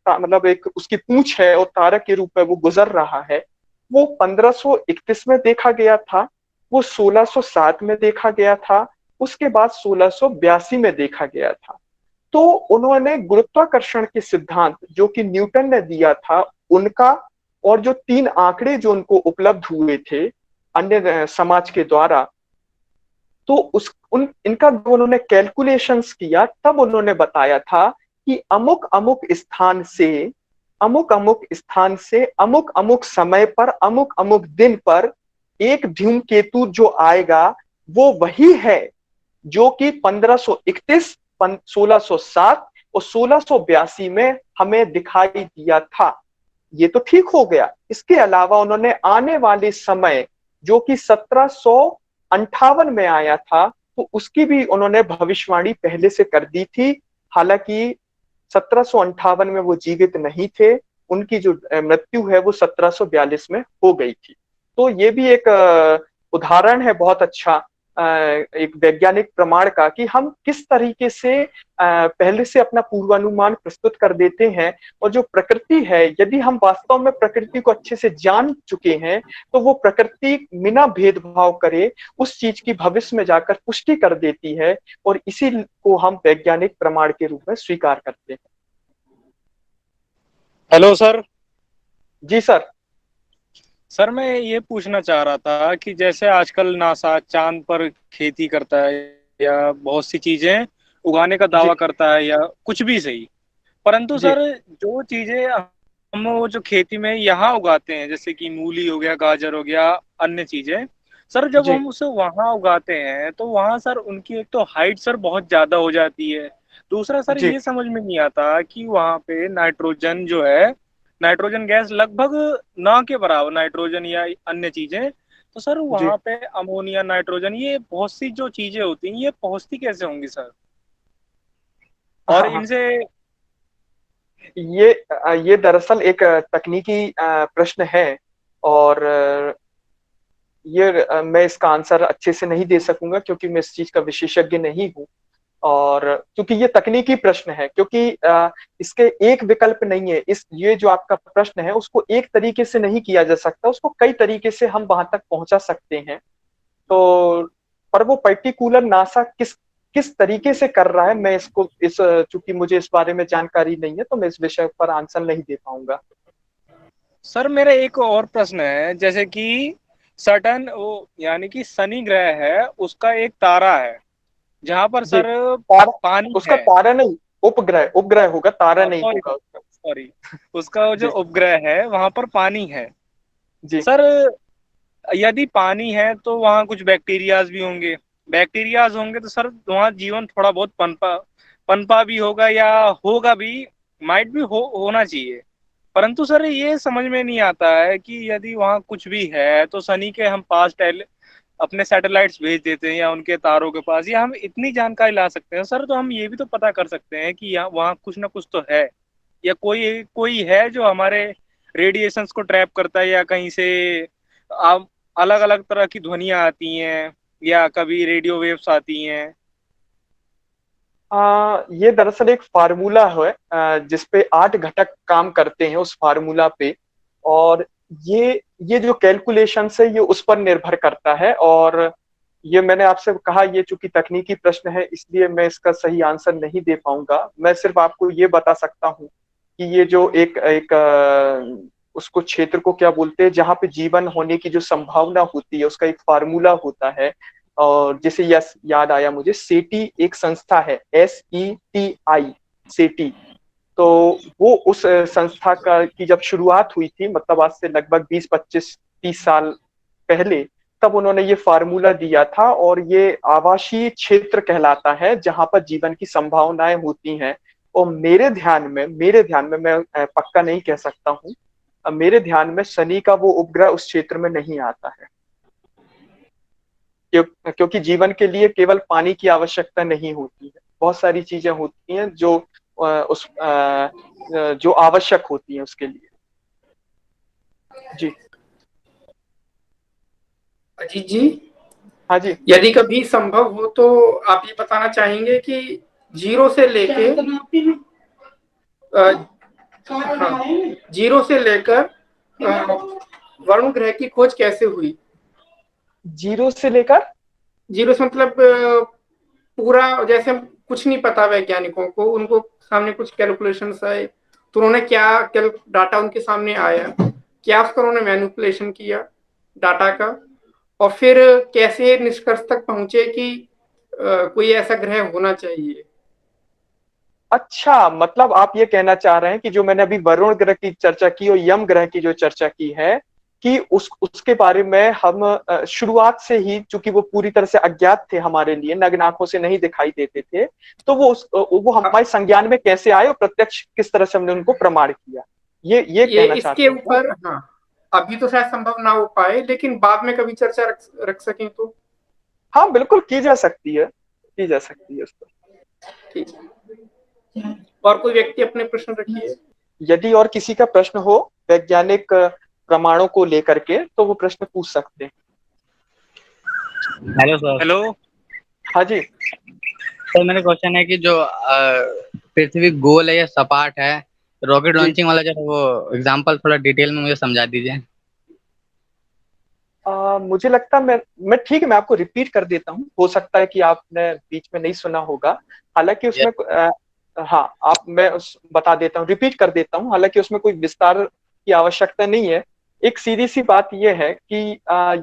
[SPEAKER 2] मतलब एक उसकी पूंछ है और तारा के रूप में वो गुजर रहा है। वो 1531 में देखा गया था, वो 1607 में देखा गया था, उसके बाद 1682 में देखा गया था। तो उन्होंने गुरुत्वाकर्षण के सिद्धांत जो कि न्यूटन ने दिया था उनका, और जो 3 आंकड़े जो उनको उपलब्ध हुए थे अन्य समाज के द्वारा, तो उस उन इनका जो उन्होंने कैलकुलेशंस किया, तब उन्होंने बताया था कि अमुक अमुक स्थान से अमुक अमुक स्थान से अमुक अमुक समय पर अमुक अमुक दिन पर एक धूमकेतु जो आएगा वो वही है जो कि 1531, 1607 और 1682 में हमें दिखाई दिया था। ये तो ठीक हो गया। इसके अलावा उन्होंने आने वाले समय जो कि 1758 में आया था, तो उसकी भी उन्होंने भविष्यवाणी पहले से कर दी थी। हालांकि 1758 में वो जीवित नहीं थे, उनकी जो मृत्यु है वो 1742 में हो गई थी। तो ये भी एक उदाहरण है बहुत अच्छा, एक वैज्ञानिक प्रमाण का, कि हम किस तरीके से पहले से अपना पूर्वानुमान प्रस्तुत कर देते हैं। और जो प्रकृति है, यदि हम वास्तव में प्रकृति को अच्छे से जान चुके हैं, तो वो प्रकृति बिना भेदभाव करे उस चीज की भविष्य में जाकर पुष्टि कर देती है, और इसी को हम वैज्ञानिक प्रमाण के रूप में स्वीकार करते हैं।
[SPEAKER 3] Hello sir.
[SPEAKER 2] जी सर।
[SPEAKER 3] सर मैं ये पूछना चाह रहा था कि जैसे आजकल नासा चांद पर खेती करता है या बहुत सी चीजें उगाने का
[SPEAKER 2] जी
[SPEAKER 3] दावा करता है या कुछ भी सही, परंतु
[SPEAKER 2] जी
[SPEAKER 3] सर जो चीजें हम वो जो खेती में यहाँ उगाते हैं जैसे कि मूली हो गया, गाजर हो गया, अन्य चीजें, सर जब
[SPEAKER 2] जी
[SPEAKER 3] हम उसे वहां उगाते हैं तो वहां सर उनकी एक तो हाइट सर बहुत ज्यादा हो जाती है। दूसरा सर
[SPEAKER 2] जी
[SPEAKER 3] ये समझ में नहीं आता कि वहां पे नाइट्रोजन जो है, नाइट्रोजन गैस लगभग ना के बराबर, नाइट्रोजन या अन्य चीजें, तो सर
[SPEAKER 2] जी।
[SPEAKER 3] वहां पे अमोनिया, नाइट्रोजन, ये बहुत सी जो चीजें होती हैं ये पहुंचती कैसे होंगी सर? और
[SPEAKER 2] हाँ हाँ।
[SPEAKER 3] इनसे
[SPEAKER 2] ये दरअसल एक तकनीकी प्रश्न है, और मैं इसका आंसर अच्छे से नहीं दे सकूंगा क्योंकि मैं इस चीज का विशेषज्ञ नहीं हूँ। और क्योंकि ये तकनीकी प्रश्न है, क्योंकि इसके एक विकल्प नहीं है। ये जो आपका प्रश्न है उसको एक तरीके से नहीं किया जा सकता, उसको कई तरीके से हम वहां तक पहुंचा सकते हैं। तो पर वो पर्टिकुलर नासा किस किस तरीके से कर रहा है, मैं इसको चूंकि मुझे इस बारे में जानकारी नहीं है, तो मैं इस विषय पर आंसर नहीं दे पाऊंगा।
[SPEAKER 3] सर मेरा एक और प्रश्न है, जैसे कि सटर्न वो यानी कि शनि ग्रह है, उसका एक तारा है जहां पर
[SPEAKER 2] जी।
[SPEAKER 3] सर
[SPEAKER 2] तारा,
[SPEAKER 3] पानी
[SPEAKER 2] उसका
[SPEAKER 3] है।
[SPEAKER 2] तारा नहीं, उपग्रह उपग्रह होगा, तारा नहीं
[SPEAKER 3] सॉरी
[SPEAKER 2] होगा
[SPEAKER 3] सर,
[SPEAKER 2] उसका।
[SPEAKER 3] सॉरी, उसका वो जो
[SPEAKER 2] जी
[SPEAKER 3] उपग्रह है वहां पर पानी है
[SPEAKER 2] जी।
[SPEAKER 3] सर। यदि पानी है तो वहाँ कुछ बैक्टीरियाज भी होंगे, बैक्टीरियाज होंगे तो सर वहाँ जीवन थोड़ा बहुत पनपा पनपा भी होगा या होगा भी, माइट भी होना चाहिए। परंतु सर ये समझ में नहीं आता है कि यदि वहाँ कुछ भी है तो शनि के हम पास अपने सैटेलाइट्स भेज देते हैं या उनके तारों के पास, या हम इतनी जानकारी ला सकते हैं सर, तो हम ये भी तो पता कर सकते हैं कि यहाँ वहाँ कुछ ना कुछ तो है, या कोई कोई है जो हमारे रेडिएशंस को ट्रैप करता है, या कहीं से अलग अलग तरह की ध्वनियां आती हैं या कभी रेडियो वेव्स आती हैं।
[SPEAKER 2] ये दरअसल एक फार्मूला है, जिसपे 8 घटक काम करते हैं उस फार्मूला पे। और ये जो कैलकुलेशन है ये उस पर निर्भर करता है। और ये मैंने आपसे कहा, ये चूंकि तकनीकी प्रश्न है इसलिए मैं इसका सही आंसर नहीं दे पाऊंगा। मैं सिर्फ आपको ये बता सकता हूँ कि ये जो एक एक उसको क्षेत्र को क्या बोलते हैं जहाँ पे जीवन होने की जो संभावना होती है, उसका एक फार्मूला होता है। और जैसे यस याद आया मुझे, सेटी एक संस्था है, SETI, सेटी। तो वो उस संस्था का की जब शुरुआत हुई थी, मतलब आज से लगभग 20, 25, 30 साल पहले, तब उन्होंने ये फार्मूला दिया था। और ये आवासीय क्षेत्र कहलाता है जहां पर जीवन की संभावनाएं होती हैं। और मेरे ध्यान में मैं पक्का नहीं कह सकता हूँ, मेरे ध्यान में शनि का वो उपग्रह उस क्षेत्र में नहीं आता है। क्योंकि जीवन के लिए केवल पानी की आवश्यकता नहीं होती है, बहुत सारी चीजें होती हैं जो जो आवश्यक होती हैं उसके लिए। जी।
[SPEAKER 1] अजीत जी,
[SPEAKER 2] हाँ जी।
[SPEAKER 1] यदि कभी संभव हो तो आप ये बताना चाहेंगे कि जीरो से लेके हाँ, जीरो से लेकर वरुण ग्रह की खोज कैसे हुई?
[SPEAKER 2] जीरो से लेकर
[SPEAKER 1] जीरो से मतलब पूरा जैसे कुछ नहीं पता वैज्ञानिकों को, उनको सामने कुछ कैलकुलेशंस आए तो उन्होंने क्या डाटा उनके सामने आया, क्या उसका उन्होंने मैनिपुलेशन किया डाटा का, और फिर कैसे निष्कर्ष तक पहुंचे कि कोई ऐसा ग्रह होना चाहिए।
[SPEAKER 2] अच्छा, मतलब आप ये कहना चाह रहे हैं कि जो मैंने अभी वरुण ग्रह की चर्चा की और यम ग्रह की जो चर्चा की है, कि उसके बारे में हम शुरुआत से ही, चूंकि वो पूरी तरह से अज्ञात थे हमारे लिए, नग्न आंखों से नहीं दिखाई देते थे, तो वो हमारे संज्ञान में कैसे आए और प्रत्यक्ष किस तरह से हमने उनको प्रमाण किया, ये
[SPEAKER 1] ये
[SPEAKER 2] कहना
[SPEAKER 1] इसके
[SPEAKER 2] चाहते हैं क्या?
[SPEAKER 1] ऊपर, हाँ, अभी तो शायद संभव ना हो पाए, लेकिन बाद में कभी चर्चा रख सकें तो
[SPEAKER 2] हाँ बिल्कुल, की जा सकती है, की जा सकती है उस पर।
[SPEAKER 1] ठीक है। और कोई व्यक्ति अपने प्रश्न रखिए।
[SPEAKER 2] यदि और किसी का प्रश्न हो वैज्ञानिक प्रमाणों को लेकर के, तो वो प्रश्न पूछ सकते हैं।
[SPEAKER 4] Hello sir.
[SPEAKER 3] हेलो
[SPEAKER 2] हाँ जी।
[SPEAKER 4] सर मेरा क्वेश्चन है कि जो पृथ्वी गोल है या सपाट है, रॉकेट
[SPEAKER 2] जी।
[SPEAKER 4] लॉन्चिंग वाला जो है वो एग्जांपल थोड़ा डिटेल में मुझे समझा दीजिए।
[SPEAKER 2] मुझे लगता है मैं ठीक है, मैं आपको रिपीट कर देता हूँ, हो सकता है कि आपने बीच में नहीं सुना होगा। हालांकि उसमें हाँ, मैं बता देता हूँ, रिपीट कर देता हूँ, हालांकि उसमें कोई विस्तार की आवश्यकता नहीं है। एक सीधी सी बात यह है कि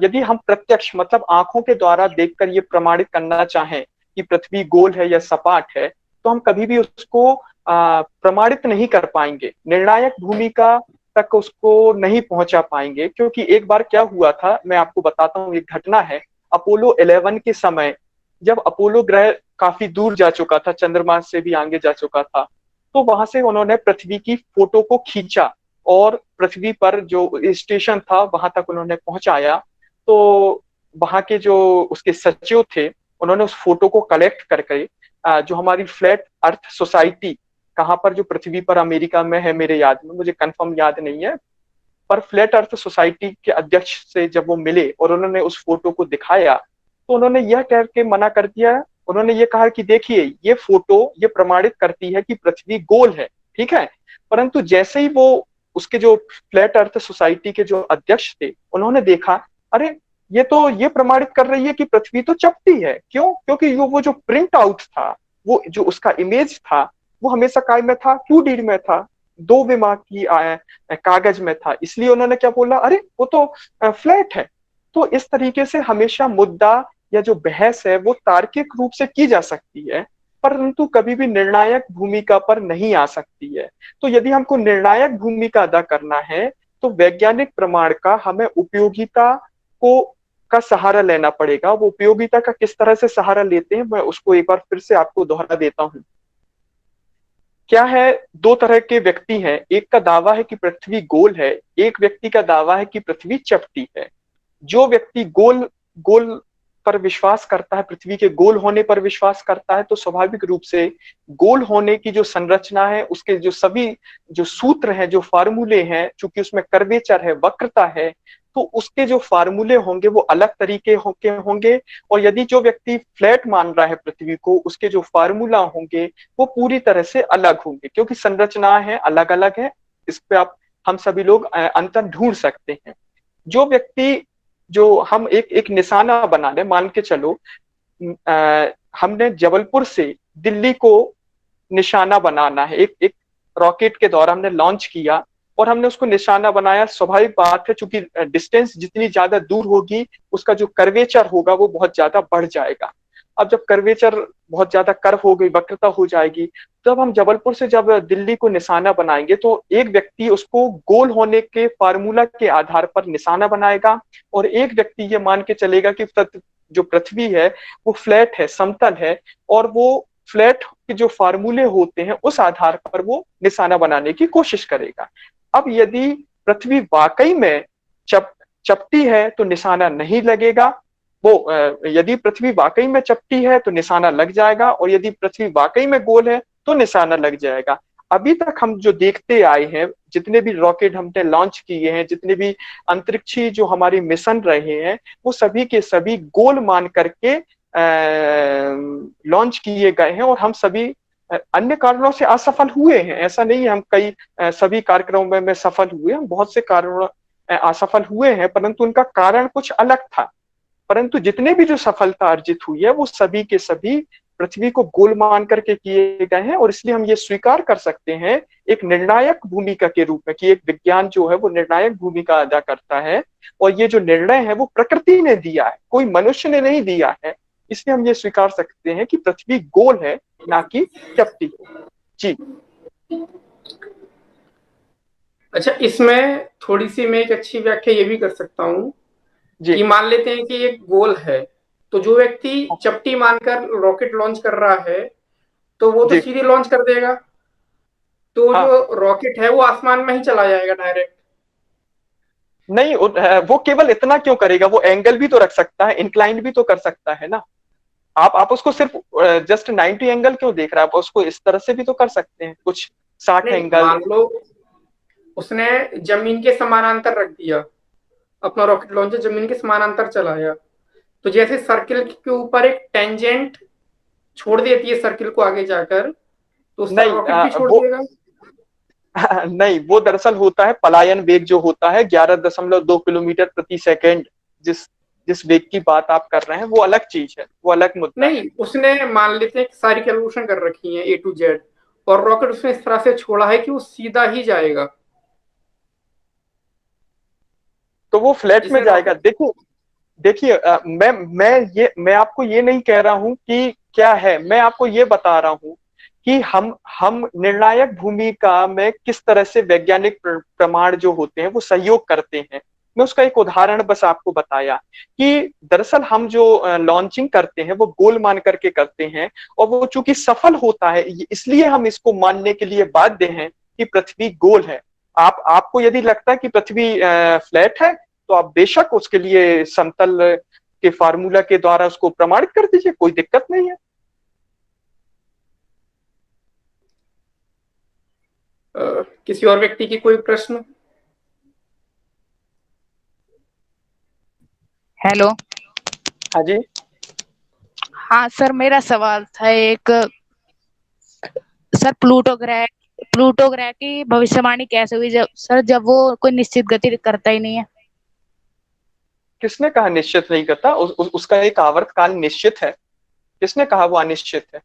[SPEAKER 2] यदि हम प्रत्यक्ष मतलब आंखों के द्वारा देखकर ये प्रमाणित करना चाहें कि पृथ्वी गोल है या सपाट है, तो हम कभी भी उसको प्रमाणित नहीं कर पाएंगे, निर्णायक भूमिका तक उसको नहीं पहुंचा पाएंगे। क्योंकि एक बार क्या हुआ था, मैं आपको बताता हूँ, एक घटना है। अपोलो 11 के समय जब अपोलो ग्रह काफी दूर जा चुका था, चंद्रमा से भी आगे जा चुका था, तो वहां से उन्होंने पृथ्वी की फोटो को खींचा और पृथ्वी पर जो स्टेशन था वहां तक उन्होंने पहुंचाया। तो वहां के जो उसके सचिव थे, उन्होंने उस फोटो को कलेक्ट करके जो हमारी फ्लैट अर्थ सोसाइटी, कहाँ पर, जो पृथ्वी पर अमेरिका में है, मेरे याद में, मुझे कंफर्म याद नहीं है, पर फ्लैट अर्थ सोसाइटी के अध्यक्ष से जब वो मिले और उन्होंने उस फोटो को दिखाया, तो उन्होंने यह कह के मना कर दिया। उन्होंने ये कहा कि देखिए, ये फोटो ये प्रमाणित करती है कि पृथ्वी गोल है, ठीक है। परंतु जैसे ही वो उसके जो फ्लैट अर्थ सोसाइटी के जो अध्यक्ष थे, उन्होंने देखा, अरे ये तो ये प्रमाणित कर रही है कि पृथ्वी तो चपटी है। क्यों? क्योंकि वो जो प्रिंट आउट था, वो जो उसका इमेज था, वो हमेशा काय में था, 2D में था, 2 विमा की कागज में था। इसलिए उन्होंने क्या बोला, अरे वो तो फ्लैट है। तो इस तरीके से हमेशा मुद्दा या जो बहस है वो तार्किक रूप से की जा सकती है, परंतु कभी भी निर्णायक भूमिका पर नहीं आ सकती है। तो यदि हमको निर्णायक भूमिका अदा करना है, तो वैज्ञानिक प्रमाण का हमें उपयोगिता को का सहारा लेना पड़ेगा। वो उपयोगिता का किस तरह से सहारा लेते हैं, मैं उसको एक बार फिर से आपको दोहरा देता हूं। क्या है, 2 तरह के व्यक्ति हैं, एक का दावा है कि पृथ्वी गोल है, एक व्यक्ति का दावा है कि पृथ्वी चपटी है। जो व्यक्ति गोल गोल पर विश्वास करता है, पृथ्वी के गोल होने पर विश्वास करता है, तो स्वाभाविक रूप से गोल होने की जो संरचना है, उसके जो सभी जो सूत्र हैं, जो फार्मूले हैं, चूंकि उसमें कर्वेचर है, वक्रता है, तो उसके जो फार्मूले होंगे वो अलग तरीके के होंगे। और यदि जो व्यक्ति फ्लैट मान रहा है पृथ्वी को, उसके जो फार्मूला होंगे वो पूरी तरह से अलग होंगे, क्योंकि संरचना है, अलग अलग है। इस पे आप हम सभी लोग अंतर ढूंढ सकते हैं। जो व्यक्ति, जो हम एक निशाना बना ले, मान के चलो हमने जबलपुर से दिल्ली को निशाना बनाना है, एक रॉकेट के द्वारा हमने लॉन्च किया और हमने उसको निशाना बनाया। स्वाभाविक बात है, चूंकि डिस्टेंस जितनी ज्यादा दूर होगी, उसका जो कर्वेचर होगा वो बहुत ज्यादा बढ़ जाएगा। अब जब कर्वेचर बहुत ज्यादा कर्व हो गई, वक्रता हो जाएगी, तब हम जबलपुर से जब दिल्ली को निशाना बनाएंगे, तो एक व्यक्ति उसको गोल होने के फार्मूला के आधार पर निशाना बनाएगा और एक व्यक्ति ये मान के चलेगा कि जो पृथ्वी है वो फ्लैट है, समतल है, और वो फ्लैट के जो फार्मूले होते हैं उस आधार पर वो निशाना बनाने की कोशिश करेगा। अब यदि पृथ्वी वाकई में चपटी है तो निशाना नहीं लगेगा। वो यदि पृथ्वी वाकई में चपटी है तो निशाना लग जाएगा, और यदि पृथ्वी वाकई में गोल है तो निशाना लग जाएगा। अभी तक हम जो देखते आए हैं, जितने भी रॉकेट हमने लॉन्च किए हैं, जितने भी अंतरिक्षी जो हमारे मिशन रहे हैं, वो सभी के सभी गोल मान करके लॉन्च किए गए हैं, और हम सभी अन्य कारणों से असफल हुए हैं। ऐसा नहीं है हम कई सभी कार्यक्रमों में सफल हुए, हम बहुत से कारणों असफल हुए हैं, परंतु उनका कारण कुछ अलग था। परंतु जितने भी जो सफलता अर्जित हुई है वो सभी के सभी पृथ्वी को गोल मान करके किए गए हैं, और इसलिए हम ये स्वीकार कर सकते हैं एक निर्णायक भूमिका के रूप में कि एक विज्ञान जो है वो निर्णायक भूमिका अदा करता है, और ये जो निर्णय है वो प्रकृति ने दिया है, कोई मनुष्य ने नहीं दिया है। इसलिए हम ये स्वीकार सकते हैं कि पृथ्वी गोल है, ना कि चपटी। जी।
[SPEAKER 1] अच्छा, इसमें थोड़ी सी मैं एक अच्छी व्याख्या ये भी कर सकता हूँ
[SPEAKER 2] जी।
[SPEAKER 1] कि मान लेते हैं कि एक गोल है, तो जो व्यक्ति चपटी मानकर रॉकेट लॉन्च कर रहा है तो वो तो
[SPEAKER 2] जी।
[SPEAKER 1] सीधे लॉन्च कर देगा, तो
[SPEAKER 2] हाँ,
[SPEAKER 1] जो रॉकेट है वो आसमान में ही चला जाएगा डायरेक्ट।
[SPEAKER 2] नहीं, वो केवल इतना क्यों करेगा, वो एंगल भी तो रख सकता है, इंक्लाइन भी तो कर सकता है ना। आप उसको सिर्फ जस्ट 90 एंगल क्यों देख रहा है, आप उसको इस तरह से भी तो कर सकते हैं, कुछ 60
[SPEAKER 1] नहीं,
[SPEAKER 2] एंगल।
[SPEAKER 1] मान लो उसने जमीन के समानांतर रख दिया, अपना रॉकेट लॉन्चर जमीन के समानांतर चलाया, तो जैसे सर्किल के ऊपर एक टेंजेंट छोड़ देती है सर्किल को आगे जाकर, तो उस तरह
[SPEAKER 2] नहीं,
[SPEAKER 1] रॉकेट भी छोड़
[SPEAKER 2] वो
[SPEAKER 1] देगा।
[SPEAKER 2] नहीं, वो दरअसल होता है पलायन वेग, जो होता है 11.2 किलोमीटर प्रति सेकंड। जिस जिस वेग की बात आप कर रहे हैं वो अलग चीज है, वो अलग मुद्दा है।
[SPEAKER 1] नहीं, उसने मान लेते हैं कि सारी कैलकुलेशन कर रखी है A to Z, और रॉकेट उसने इस तरह से छोड़ा है कि वो सीधा ही जाएगा।
[SPEAKER 2] तो वो फ्लैट में
[SPEAKER 1] जिसने
[SPEAKER 2] जाएगा।
[SPEAKER 1] रॉकेट
[SPEAKER 2] देखिए, देखिए, मैं आपको ये नहीं कह रहा हूं कि क्या है, मैं आपको ये बता रहा हूं कि हम निर्णायक भूमिका में किस तरह से वैज्ञानिक प्रमाण जो होते हैं वो सहयोग करते हैं। मैं उसका एक उदाहरण बस आपको बताया कि दरअसल हम जो लॉन्चिंग करते हैं वो गोल मान करके करते हैं, और वो चूंकि सफल होता है इसलिए हम इसको मानने के लिए बाध्य हैं कि पृथ्वी गोल है। आपको यदि लगता है कि पृथ्वी फ्लैट है, तो आप बेशक उसके लिए समतल के फार्मूला के द्वारा उसको प्रमाणित कर दीजिए, कोई दिक्कत नहीं है।
[SPEAKER 1] किसी और व्यक्ति की कोई प्रश्न?
[SPEAKER 5] हेलो।
[SPEAKER 2] हाँ जी।
[SPEAKER 5] हाँ सर, मेरा सवाल था एक। सर, प्लूटो ग्रह की भविष्यवाणी कैसे हुई जब वो कोई निश्चित गति करता ही नहीं है।
[SPEAKER 2] किसने कहा निश्चित नहीं करता? उसका एक आवर्त काल निश्चित है। किसने कहा वो अनिश्चित है?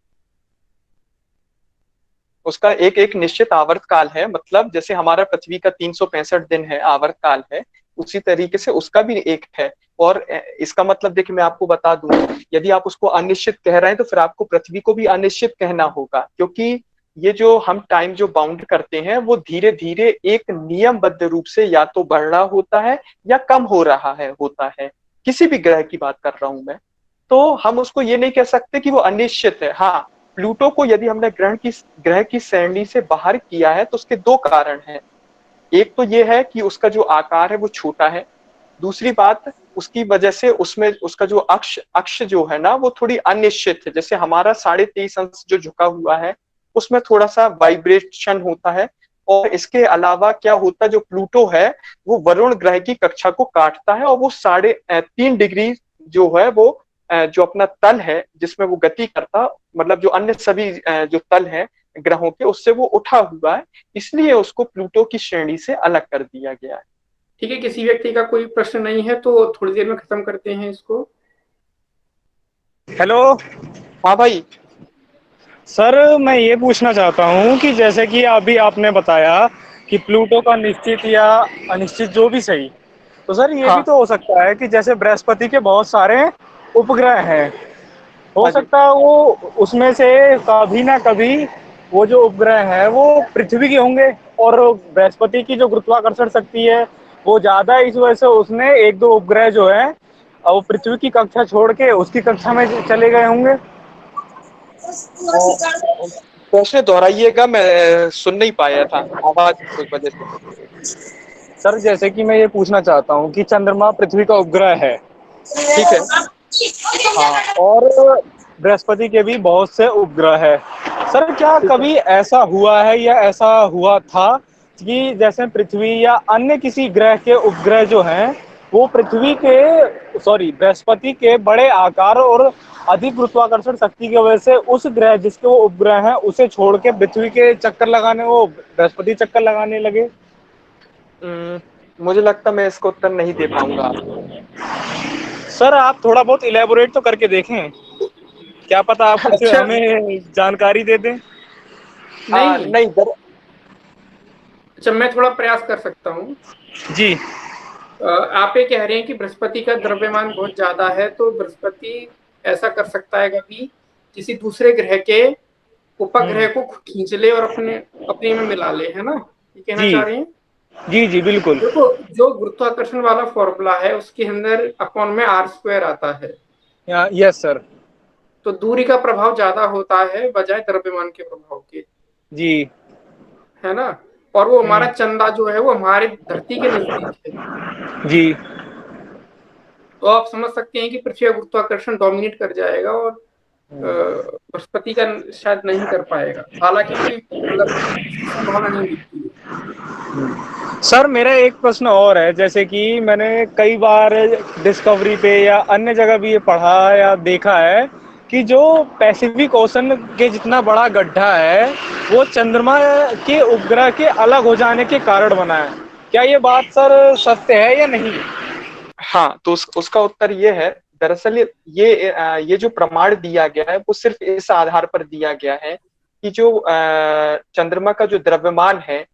[SPEAKER 2] उसका एक एक निश्चित आवर्त काल है, मतलब जैसे हमारा पृथ्वी का 365 दिन है आवर्त काल है, उसी तरीके से उसका भी एक है। और इसका मतलब देखिए, मैं आपको बता दूं, यदि आप उसको अनिश्चित कह रहे हैं तो फिर आपको पृथ्वी को भी अनिश्चित कहना होगा, क्योंकि ये जो हम टाइम जो बाउंड करते हैं वो धीरे धीरे एक नियमबद्ध रूप से या तो बढ़ रहा होता है या कम हो रहा है होता है। किसी भी ग्रह की बात कर रहा हूं मैं, तो हम उसको ये नहीं कह सकते कि वो अनिश्चित है। हाँ, प्लूटो को यदि हमने ग्रह की श्रेणी से बाहर किया है तो उसके दो कारण हैं। एक तो ये है कि उसका जो आकार है वो छोटा है। दूसरी बात, उसकी वजह से उसमें उसका जो अक्ष अक्ष जो है ना वो थोड़ी अनिश्चित है। जैसे हमारा 23.5 अंश जो झुका हुआ है उसमें थोड़ा सा वाइब्रेशन होता है। और इसके अलावा क्या होता है, जो प्लूटो है वो वरुण ग्रह की कक्षा को काटता है, और वो 3.5 डिग्री जो है वो जो अपना तल है जिसमें वो गति करता, मतलब जो अन्य सभी जो तल है ग्रहों के, उससे वो उठा हुआ है, इसलिए उसको प्लूटो की श्रेणी से अलग कर दिया गया है।
[SPEAKER 1] ठीक है, किसी व्यक्ति का कोई प्रश्न नहीं है तो थोड़ी देर में खत्म करते हैं इसको।
[SPEAKER 3] हेलो
[SPEAKER 2] हाँ भाई।
[SPEAKER 3] सर, मैं ये पूछना चाहता हूँ कि जैसे कि अभी आपने बताया कि प्लूटो का निश्चित या अनिश्चित जो भी सही, तो सर ये भी
[SPEAKER 2] हाँ।
[SPEAKER 3] तो हो सकता है कि जैसे बृहस्पति के बहुत सारे उपग्रह हैं, हो
[SPEAKER 2] हाँ जी।
[SPEAKER 3] सकता है वो उसमें से कभी ना कभी वो जो उपग्रह है वो पृथ्वी के होंगे, और बृहस्पति की जो गुरुत्वाकर्षण शक्ति है वो ज्यादा है, इस वजह से उसने एक दो उपग्रह जो है वो पृथ्वी की कक्षा छोड़ के उसकी कक्षा में चले गए होंगे।
[SPEAKER 2] प्रश्न दोहराइएगा, मैं सुन नहीं पाया था, आवाज की वजह से।
[SPEAKER 3] सर, जैसे कि मैं ये पूछना चाहता हूँ कि चंद्रमा पृथ्वी का उपग्रह है,
[SPEAKER 2] ठीक है।
[SPEAKER 3] हाँ, और बृहस्पति के भी बहुत से उपग्रह है। सर, क्या
[SPEAKER 2] ठीक है।
[SPEAKER 3] कभी ऐसा हुआ है या ऐसा हुआ था कि जैसे पृथ्वी या अन्य किसी ग्रह के उपग्रह जो हैं वो बृहस्पति के बड़े आकार और अधिक गुरुत्वाकर्षण शक्ति की वजह से उस ग्रह जिसके वो उपग्रह हैं उसे छोड़ के पृथ्वी के चक्कर लगाने, वो बृहस्पति चक्कर लगाने लगे?
[SPEAKER 2] मुझे लगता मैं इसका उत्तर नहीं दे पाऊंगा आपको।
[SPEAKER 3] सर, आप थोड़ा बहुत इलेबोरेट तो करके देखें। क्या पता आप कुछ
[SPEAKER 1] अच्छा,
[SPEAKER 3] हमें जानकारी दे दें।
[SPEAKER 1] नहीं,
[SPEAKER 2] नहीं
[SPEAKER 1] अच्छा मैं थोड़ा प्रयास कर सकता हूँ।
[SPEAKER 3] जी
[SPEAKER 1] आप ये कह रहे हैं कि बृहस्पति का द्रव्यमान बहुत ज्यादा है, तो बृहस्पति ऐसा कर सकता है कभी किसी दूसरे ग्रह के उपग्रह को खींच ले और अपने में मिला ले, है ना? ये कहना
[SPEAKER 3] जी
[SPEAKER 1] चाह रहे हैं?
[SPEAKER 3] जी जी बिल्कुल।
[SPEAKER 1] देखो, जो गुरुत्वाकर्षण वाला फॉर्मूला है उसके अंदर अपॉन में आर स्क्वायर आता है,
[SPEAKER 3] यस सर।
[SPEAKER 1] तो दूरी का प्रभाव ज्यादा होता है बजाय द्रव्यमान के प्रभाव के,
[SPEAKER 3] जी।
[SPEAKER 1] है ना? और वो हमारा
[SPEAKER 3] हम्म,
[SPEAKER 1] चंदा जो है वो हमारे धरती के नजदीक है,
[SPEAKER 3] जी
[SPEAKER 1] तो आप समझ सकते हैं कि पृथ्वी का गुरुत्वाकर्षण डोमिनेट कर जाएगा और बृहस्पति का शायद नहीं कर पाएगा, हालांकि कोई मतलब इसकी संभावना नहीं दिखती है।
[SPEAKER 3] सर, मेरा एक प्रश्न और है, जैसे कि मैंने कई बार डिस्कवरी पे या अन्य जगह भी ये पढ़ा या देखा है कि जो पैसिफिक ओशन के जितना बड़ा गड्ढा है वो चंद्रमा के उपग्रह के अलग हो जाने के कारण बना है। क्या ये बात सर सत्य है या नहीं?
[SPEAKER 2] हाँ, तो उसका उत्तर ये है। दरअसल ये जो प्रमाण दिया गया है वो सिर्फ इस आधार पर दिया गया है कि जो चंद्रमा का जो द्रव्यमान है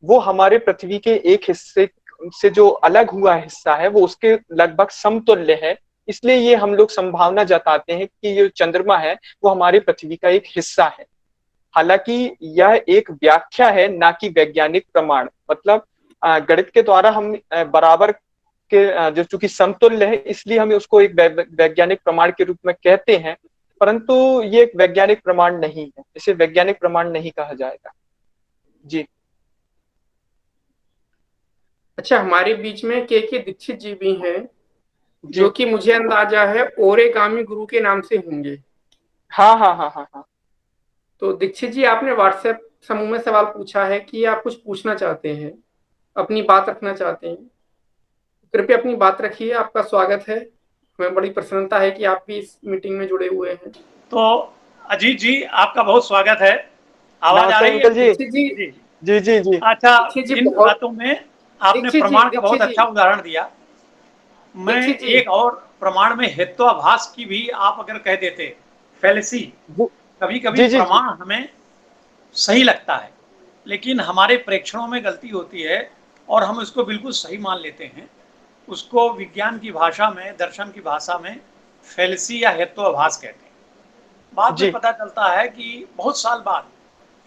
[SPEAKER 2] वो हमारे पृथ्वी के एक हिस्से से जो अलग हुआ हिस्सा है वो उसके लगभग समतुल्य है। इसलिए ये हम लोग संभावना जताते हैं कि ये चंद्रमा है वो हमारे पृथ्वी का एक हिस्सा है। हालांकि यह एक व्याख्या है, ना कि वैज्ञानिक प्रमाण। मतलब गणित के द्वारा हम बराबर के जो चूंकि समतुल्य है इसलिए हम उसको एक वैज्ञानिक प्रमाण के रूप में कहते हैं, परंतु ये एक वैज्ञानिक प्रमाण नहीं है, इसे वैज्ञानिक प्रमाण नहीं कहा जाएगा। जी
[SPEAKER 1] अच्छा, हमारे बीच में के दीक्षित जी भी हैं,
[SPEAKER 2] जी।
[SPEAKER 1] जो कि मुझे अंदाजा है ओरेगामी गुरु के नाम से होंगे।
[SPEAKER 2] हाँ हाँ हाँ हाँ हाँ।
[SPEAKER 1] तो दीक्षित जी, आपने व्हाट्सएप समूह में सवाल पूछा है कि आप कुछ पूछना चाहते हैं, अपनी बात रखना चाहते हैं। कृपया अपनी बात रखिए, आपका स्वागत है। हमें बड़ी प्रसन्नता है कि आप भी इस मीटिंग में जुड़े हुए हैं।
[SPEAKER 6] तो अजीत जी, आपका बहुत स्वागत है। आवाज आ
[SPEAKER 2] नमस्ते
[SPEAKER 6] रही है?
[SPEAKER 2] अंकल जी।
[SPEAKER 1] दीक्षित जी,
[SPEAKER 6] जी।
[SPEAKER 2] जी जी जी।
[SPEAKER 6] अच्छा,
[SPEAKER 1] दीक्षित जी
[SPEAKER 6] इन
[SPEAKER 1] बहुत
[SPEAKER 6] बातों में आपने
[SPEAKER 1] दीक्षित जी
[SPEAKER 6] प्रमाण का बहुत
[SPEAKER 1] दीक्षित जी
[SPEAKER 6] अच्छा उदाहरण दिया। मैं
[SPEAKER 1] दीक्षित जी
[SPEAKER 6] एक और प्रमाण में हेत्वाभास की भी आप अगर कह देते, फैलेसी। कभी कभी
[SPEAKER 2] जी जी जी।
[SPEAKER 6] प्रमाण हमें सही लगता है, लेकिन हमारे प्रेक्षणों में गलती होती है और हम उसको बिल्कुल सही मान लेते हैं। उसको विज्ञान की भाषा में, दर्शन की भाषा में फैलेसी या हेत्वाभास कहते हैं। बाद में
[SPEAKER 2] जी
[SPEAKER 6] पता चलता है कि बहुत साल बाद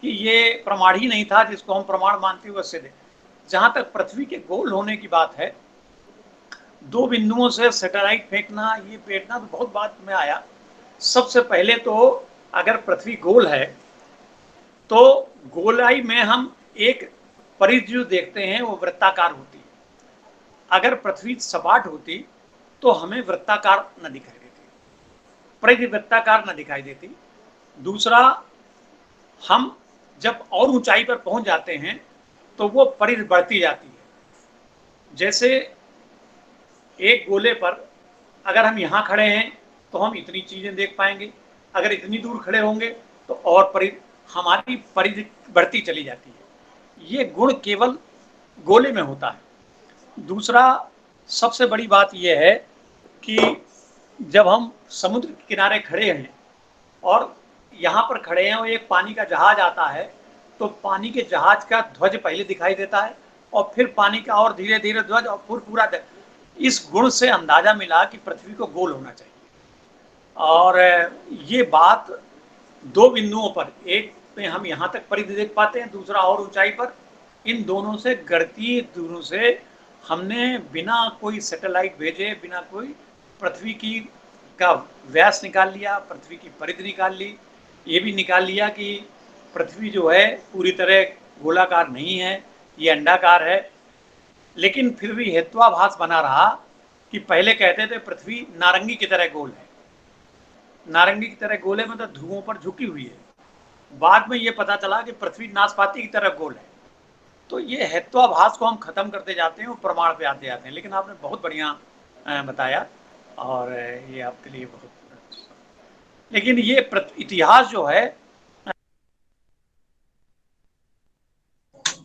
[SPEAKER 6] कि ये प्रमाण ही नहीं था जिसको हम प्रमाण मानते हुए सिद्ध। जहां तक पृथ्वी के गोल होने की बात है, दो बिंदुओं से सैटेलाइट फेंकना, ये फेंकना तो बहुत बाद में आया। सबसे पहले तो अगर पृथ्वी गोल है तो गोलाई में हम एक परिधि जो देखते हैं वो वृत्ताकार होती है। अगर पृथ्वी सपाट होती तो हमें वृत्ताकार न दिखाई देती, परिधि वृत्ताकार न दिखाई देती। दूसरा, हम जब और ऊंचाई पर पहुंच जाते हैं तो वो परिधि बढ़ती जाती है। जैसे एक गोले पर अगर हम यहाँ खड़े हैं तो हम इतनी चीजें देख पाएंगे, अगर इतनी दूर खड़े होंगे तो और हमारी परिधि बढ़ती चली जाती है। ये गुण केवल गोले में होता है। दूसरा, सबसे बड़ी बात यह है कि जब हम समुद्र के किनारे खड़े हैं और यहाँ पर खड़े हैं और एक पानी का जहाज आता है, तो पानी के जहाज का ध्वज पहले दिखाई देता है और फिर पानी का और धीरे धीरे ध्वज और फिर पूरा इस गुण से अंदाजा मिला कि पृथ्वी को गोल होना चाहिए। और ये बात दो बिंदुओं पर, एक पे हम यहाँ तक परिधि देख पाते हैं, दूसरा और ऊंचाई पर। इन दोनों से गणितीय दूरों से हमने बिना कोई सैटेलाइट भेजे, बिना कोई पृथ्वी की का व्यास निकाल लिया, पृथ्वी की परिधि निकाल ली। ये भी निकाल लिया कि पृथ्वी जो है पूरी तरह गोलाकार नहीं है, ये अंडाकार है। लेकिन फिर भी हेत्वाभास बना रहा कि पहले कहते थे पृथ्वी नारंगी की तरह गोल है। नारंगी की तरह गोल है मतलब ध्रुवों पर झुकी हुई है। बाद में ये पता चला कि पृथ्वी नाशपाती की तरह गोल है। तो ये हेत्वाभास को हम खत्म करते जाते हैं और प्रमाण पे आते जाते हैं। लेकिन आपने बहुत बढ़िया बताया और ये आपके लिए बहुत, लेकिन ये इतिहास जो है।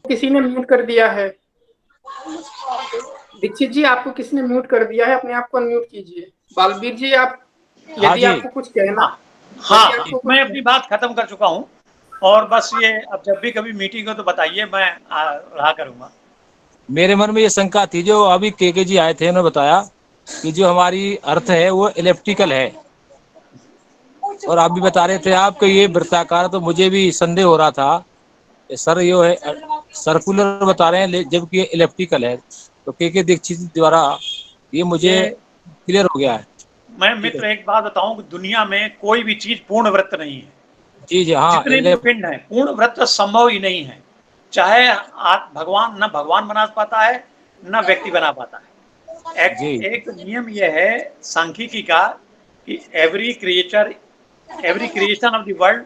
[SPEAKER 1] किसी ने म्यूट कर दिया है। दीक्षित जी, आपको किसी ने म्यूट कर दिया है, अपने आप को अनम्यूट कीजिए। बालवीर जी, आप
[SPEAKER 6] हाँ
[SPEAKER 1] यदि
[SPEAKER 6] जी।
[SPEAKER 1] आपको कुछ कहना
[SPEAKER 6] हाँ हाँ,
[SPEAKER 1] बाकी आपको
[SPEAKER 6] मैं
[SPEAKER 1] कुछ
[SPEAKER 6] अपनी बात खत्म कर चुका हूँ और बस ये अब जब भी कभी मीटिंग हो तो बताइए, मैं रहा करूँगा।
[SPEAKER 7] मेरे मन में ये शंका थी, जो अभी के जी आए थे, उन्होंने बताया कि जो हमारी अर्थ है वो इलेप्टिकल है, और आप भी बता रहे थे आप कि ये वृत्ताकार, तो मुझे भी संदेह हो रहा था कि सर ये है सर्कुलर बता रहे हैं जबकि ये इलेप्टिकल है। तो के दीक्षित द्वारा ये मुझे
[SPEAKER 6] ये
[SPEAKER 7] क्लियर हो गया है।
[SPEAKER 6] मैं
[SPEAKER 7] ठीक है
[SPEAKER 6] मित्र एक बात बताऊं कि दुनिया में कोई भी चीज पूर्ण वृत्त नहीं है।
[SPEAKER 7] जी जी हाँ
[SPEAKER 6] जितने भी पिंड हैं पूर्ण वृत्त संभव ही नहीं है। चाहे भगवान न भगवान बना पाता है न व्यक्ति बना पाता है।
[SPEAKER 7] जी
[SPEAKER 6] एक नियम यह है सांख्यिकी का कि every creation of the world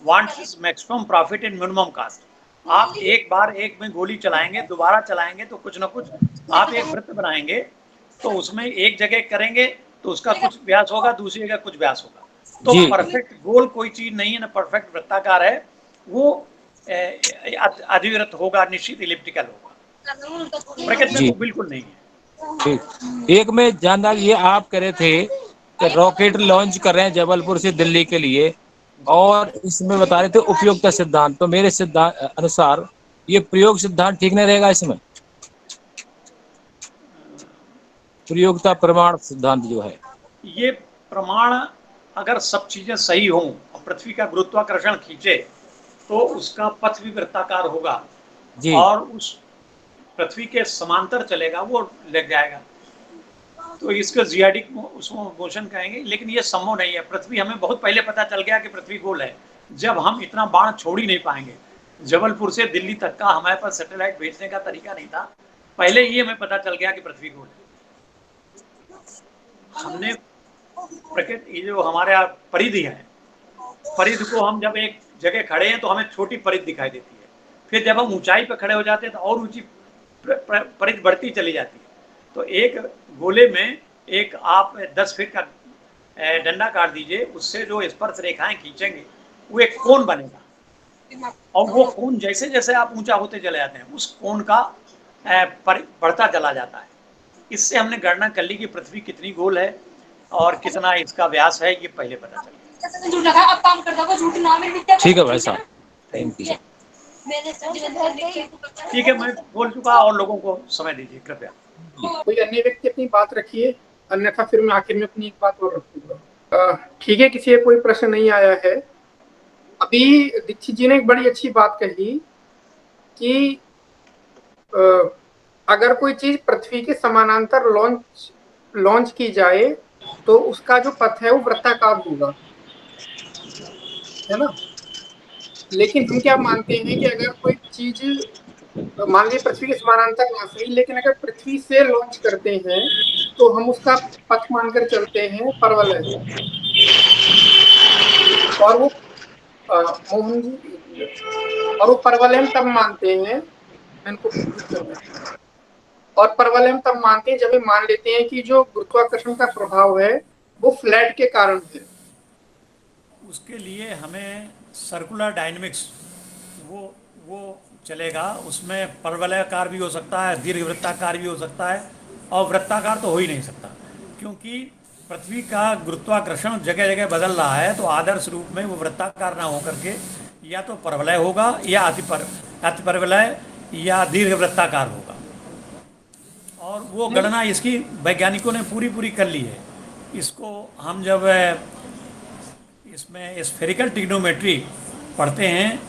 [SPEAKER 6] wants maximum profit in minimum cost. आप एक बार एक में गोली चलाएंगे, दोबारा चलाएंगे तो कुछ ना कुछ आप एक वृत्त बनाएंगे, तो उसमें एक जगह करेंगे तो उसका कुछ व्यास होगा, दूसरी जगह कुछ व्यास होगा। तो
[SPEAKER 7] जी
[SPEAKER 6] परफेक्ट गोल कोई चीज नहीं है, ना परफेक्ट वृत्ताकार है, वो अधिवृत्त होगा, निश्चित इलिप्टिकल होगा। प्रकृति में
[SPEAKER 7] जी
[SPEAKER 6] वो बिल्कुल नहीं है।
[SPEAKER 7] ठीक। एक में जानना, ये आप कह रहे थे कि रॉकेट लॉन्च कर रहे हैं जबलपुर से दिल्ली के लिए,
[SPEAKER 6] जी
[SPEAKER 7] और इसमें बता रहे थे उपयोगिता सिद्धांत, तो मेरे सिद्धांत अनुसार ये प्रयोग सिद्धांत ठीक नहीं रहेगा इसमें, प्रयोगिता प्रमाण सिद्धांत जो है।
[SPEAKER 6] ये प्रमाण अगर सब चीजें सही हों और पृथ्वी का गुरुत्वाकर्षण खींचे तो उसका पथ भी वृत्ताकार होगा
[SPEAKER 7] जी
[SPEAKER 6] और उस पृथ्वी के समांतर चलेगा, वो लग जाएगा। तो इसको जियाडिक उसको मोशन कहेंगे, लेकिन ये संभव नहीं है। पृथ्वी हमें बहुत पहले पता चल गया कि पृथ्वी गोल है, जब हम इतना बाण छोड़ ही नहीं पाएंगे। जबलपुर से दिल्ली तक का हमारे पास सैटेलाइट भेजने का तरीका नहीं था, पहले ही हमें पता चल गया कि पृथ्वी गोल है। हमने प्रकृति, ये जो हमारे यहाँ परिधि है, परिधि को हम जब एक जगह खड़े हैं तो हमें छोटी परिधि दिखाई देती है, फिर जब हम ऊंचाई पर खड़े हो जाते हैं तो और ऊंची परिधि बढ़ती चली जाती है। तो एक गोले में एक आप 10 फीट का डंडा काट दीजिए, उससे जो स्पर्श रेखाएं खींचेंगे वो एक कोण बनेगा, और वो कोण जैसे जैसे आप ऊंचा होते चले जाते हैं उस कोण का बढ़ता चला जाता है। इससे हमने गणना कर ली कि पृथ्वी कितनी गोल है और कितना इसका व्यास है, ये पहले पता चल गया।
[SPEAKER 7] ठीक है भाई साहब, थैंक यू।
[SPEAKER 6] ठीक है, मैं बोल चुका, और लोगों को समय दीजिए कृपया।
[SPEAKER 1] कोई अन्य व्यक्ति अपनी बात रखिए, अन्यथा फिर मैं आखिर में अपनी एक बात और रखूंगा। ठीक है, किसी का कोई प्रश्न नहीं आया है। अभी दीक्षित जी ने एक बड़ी अच्छी बात कही कि अगर कोई चीज पृथ्वी के समानांतर लॉन्च की जाए तो उसका जो पथ है वो वृत्ताकार होगा, है ना। लेकिन हम क्या मानते हैं कि अगर कोई चीज, मान लीजिए पृथ्वी के समानांतर ना सही, लेकिन अगर पृथ्वी से लॉन्च करते हैं तो हम उसका पथ मानकर चलते हैं परवलय। और वो मोहन जी, एक मिनट। और वो परवलय हम तब मानते हैं, मैं इनको म्यूट कर देता हूं। और परवलय हम तब मानते हैं जब हम मान लेते हैं कि जो गुरुत्वाकर्षण का प्रभाव है वो फ्लैट के कारण है।
[SPEAKER 6] उसके लिए हमें सर्कुलर डायनेमिक्स वो चलेगा। उसमें परवलयाकार भी हो सकता है, दीर्घवृत्ताकार भी हो सकता है, और वृत्ताकार तो हो ही नहीं सकता, क्योंकि पृथ्वी का गुरुत्वाकर्षण जगह जगह बदल रहा है। तो आदर्श रूप में वो वृत्ताकार ना होकर के या तो परवलय होगा या अतिपरवलय या दीर्घवृत्ताकार होगा। और वो गणना इसकी वैज्ञानिकों ने पूरी कर ली है। इसको हम जब इसमें स्फेरिकल ट्रिग्नोमेट्री पढ़ते हैं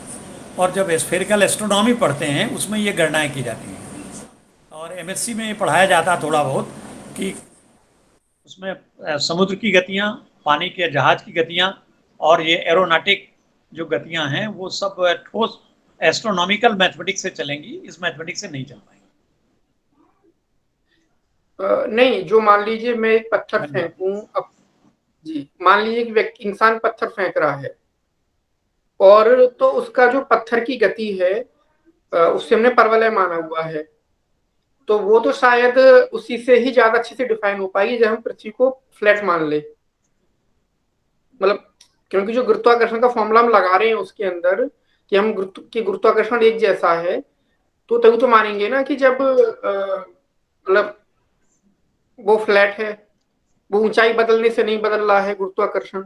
[SPEAKER 6] और जब स्फेरिकल एस्ट्रोनॉमी पढ़ते हैं उसमें ये गणनाएं की जाती हैं, और एमएससी में ये पढ़ाया जाता थोड़ा बहुत कि उसमें समुद्र की गतियाँ, पानी के जहाज की गतियाँ, और ये एरोनॉटिक जो गतियाँ हैं वो सब ठोस एस्ट्रोनॉमिकल मैथमेटिक्स से चलेंगी, इस मैथमेटिक्स से नहीं चल पाएंगी।
[SPEAKER 1] नहीं, जो मान लीजिए मैं एक पत्थर फेंकूं, अब जी मान लीजिए कि व्यक्ति, इंसान पत्थर फेंक रहा है, और तो उसका जो पत्थर की गति है उससे हमने परवलय माना हुआ है, तो वो तो शायद उसी से ही ज्यादा अच्छे से डिफाइन हो पाएगी जब हम पृथ्वी को फ्लैट मान ले। मतलब क्योंकि जो गुरुत्वाकर्षण का फॉर्मूला हम लगा रहे हैं उसके अंदर कि हम गुरुत्वाकर्षण एक जैसा है, तो तभी तो मानेंगे ना कि जब मतलब वो फ्लैट है, वो ऊंचाई बदलने से नहीं बदल रहा है गुरुत्वाकर्षण।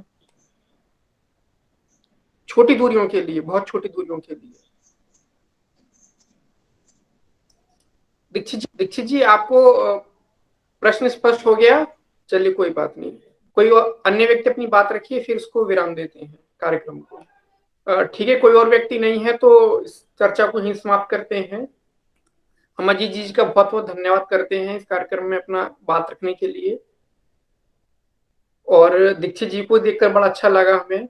[SPEAKER 1] छोटी दूरियों के लिए, बहुत छोटी दूरियों के लिए। दीक्षित जी आपको प्रश्न स्पष्ट हो गया? चलिए कोई बात नहीं, कोई अन्य व्यक्ति अपनी बात रखिए, फिर उसको विराम देते हैं कार्यक्रम को। ठीक है, कोई और व्यक्ति नहीं है तो इस चर्चा को ही समाप्त करते हैं। हम अजीत जी का बहुत बहुत धन्यवाद करते हैं इस कार्यक्रम में अपना बात रखने के लिए, और दीक्षित जी को देखकर बड़ा अच्छा लगा हमें।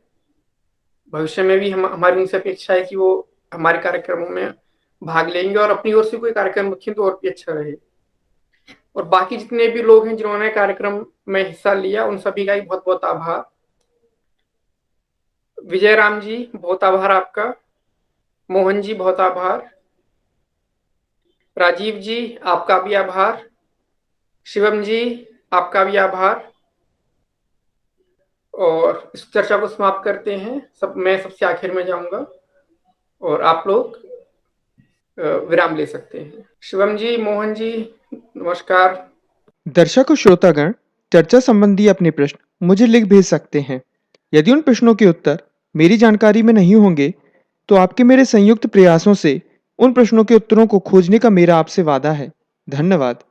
[SPEAKER 1] भविष्य में भी हमारी उनसे अपेक्षा है कि वो हमारे कार्यक्रमों में भाग लेंगे, और अपनी ओर से कोई कार्यक्रम रखें तो और भी अच्छा रहे। और बाकी जितने भी लोग हैं जिन्होंने कार्यक्रम में हिस्सा लिया, उन सभी का बहुत बहुत आभार। विजय राम जी बहुत आभार आपका, मोहन जी बहुत आभार, राजीव जी आपका भी आभार, शिवम जी आपका भी आभार। और इस चर्चा को समाप्त करते हैं। मैं सबसे आखिर में जाऊंगा और आप लोग विराम ले सकते हैं। शिवम जी, मोहन जी नमस्कार।
[SPEAKER 8] दर्शक और श्रोतागण, चर्चा संबंधी अपने प्रश्न मुझे लिख भेज सकते हैं। यदि उन प्रश्नों के उत्तर मेरी जानकारी में नहीं होंगे तो आपके मेरे संयुक्त प्रयासों से उन प्रश्नों के उत्तरों को खोजने का मेरा आपसे वादा है। धन्यवाद।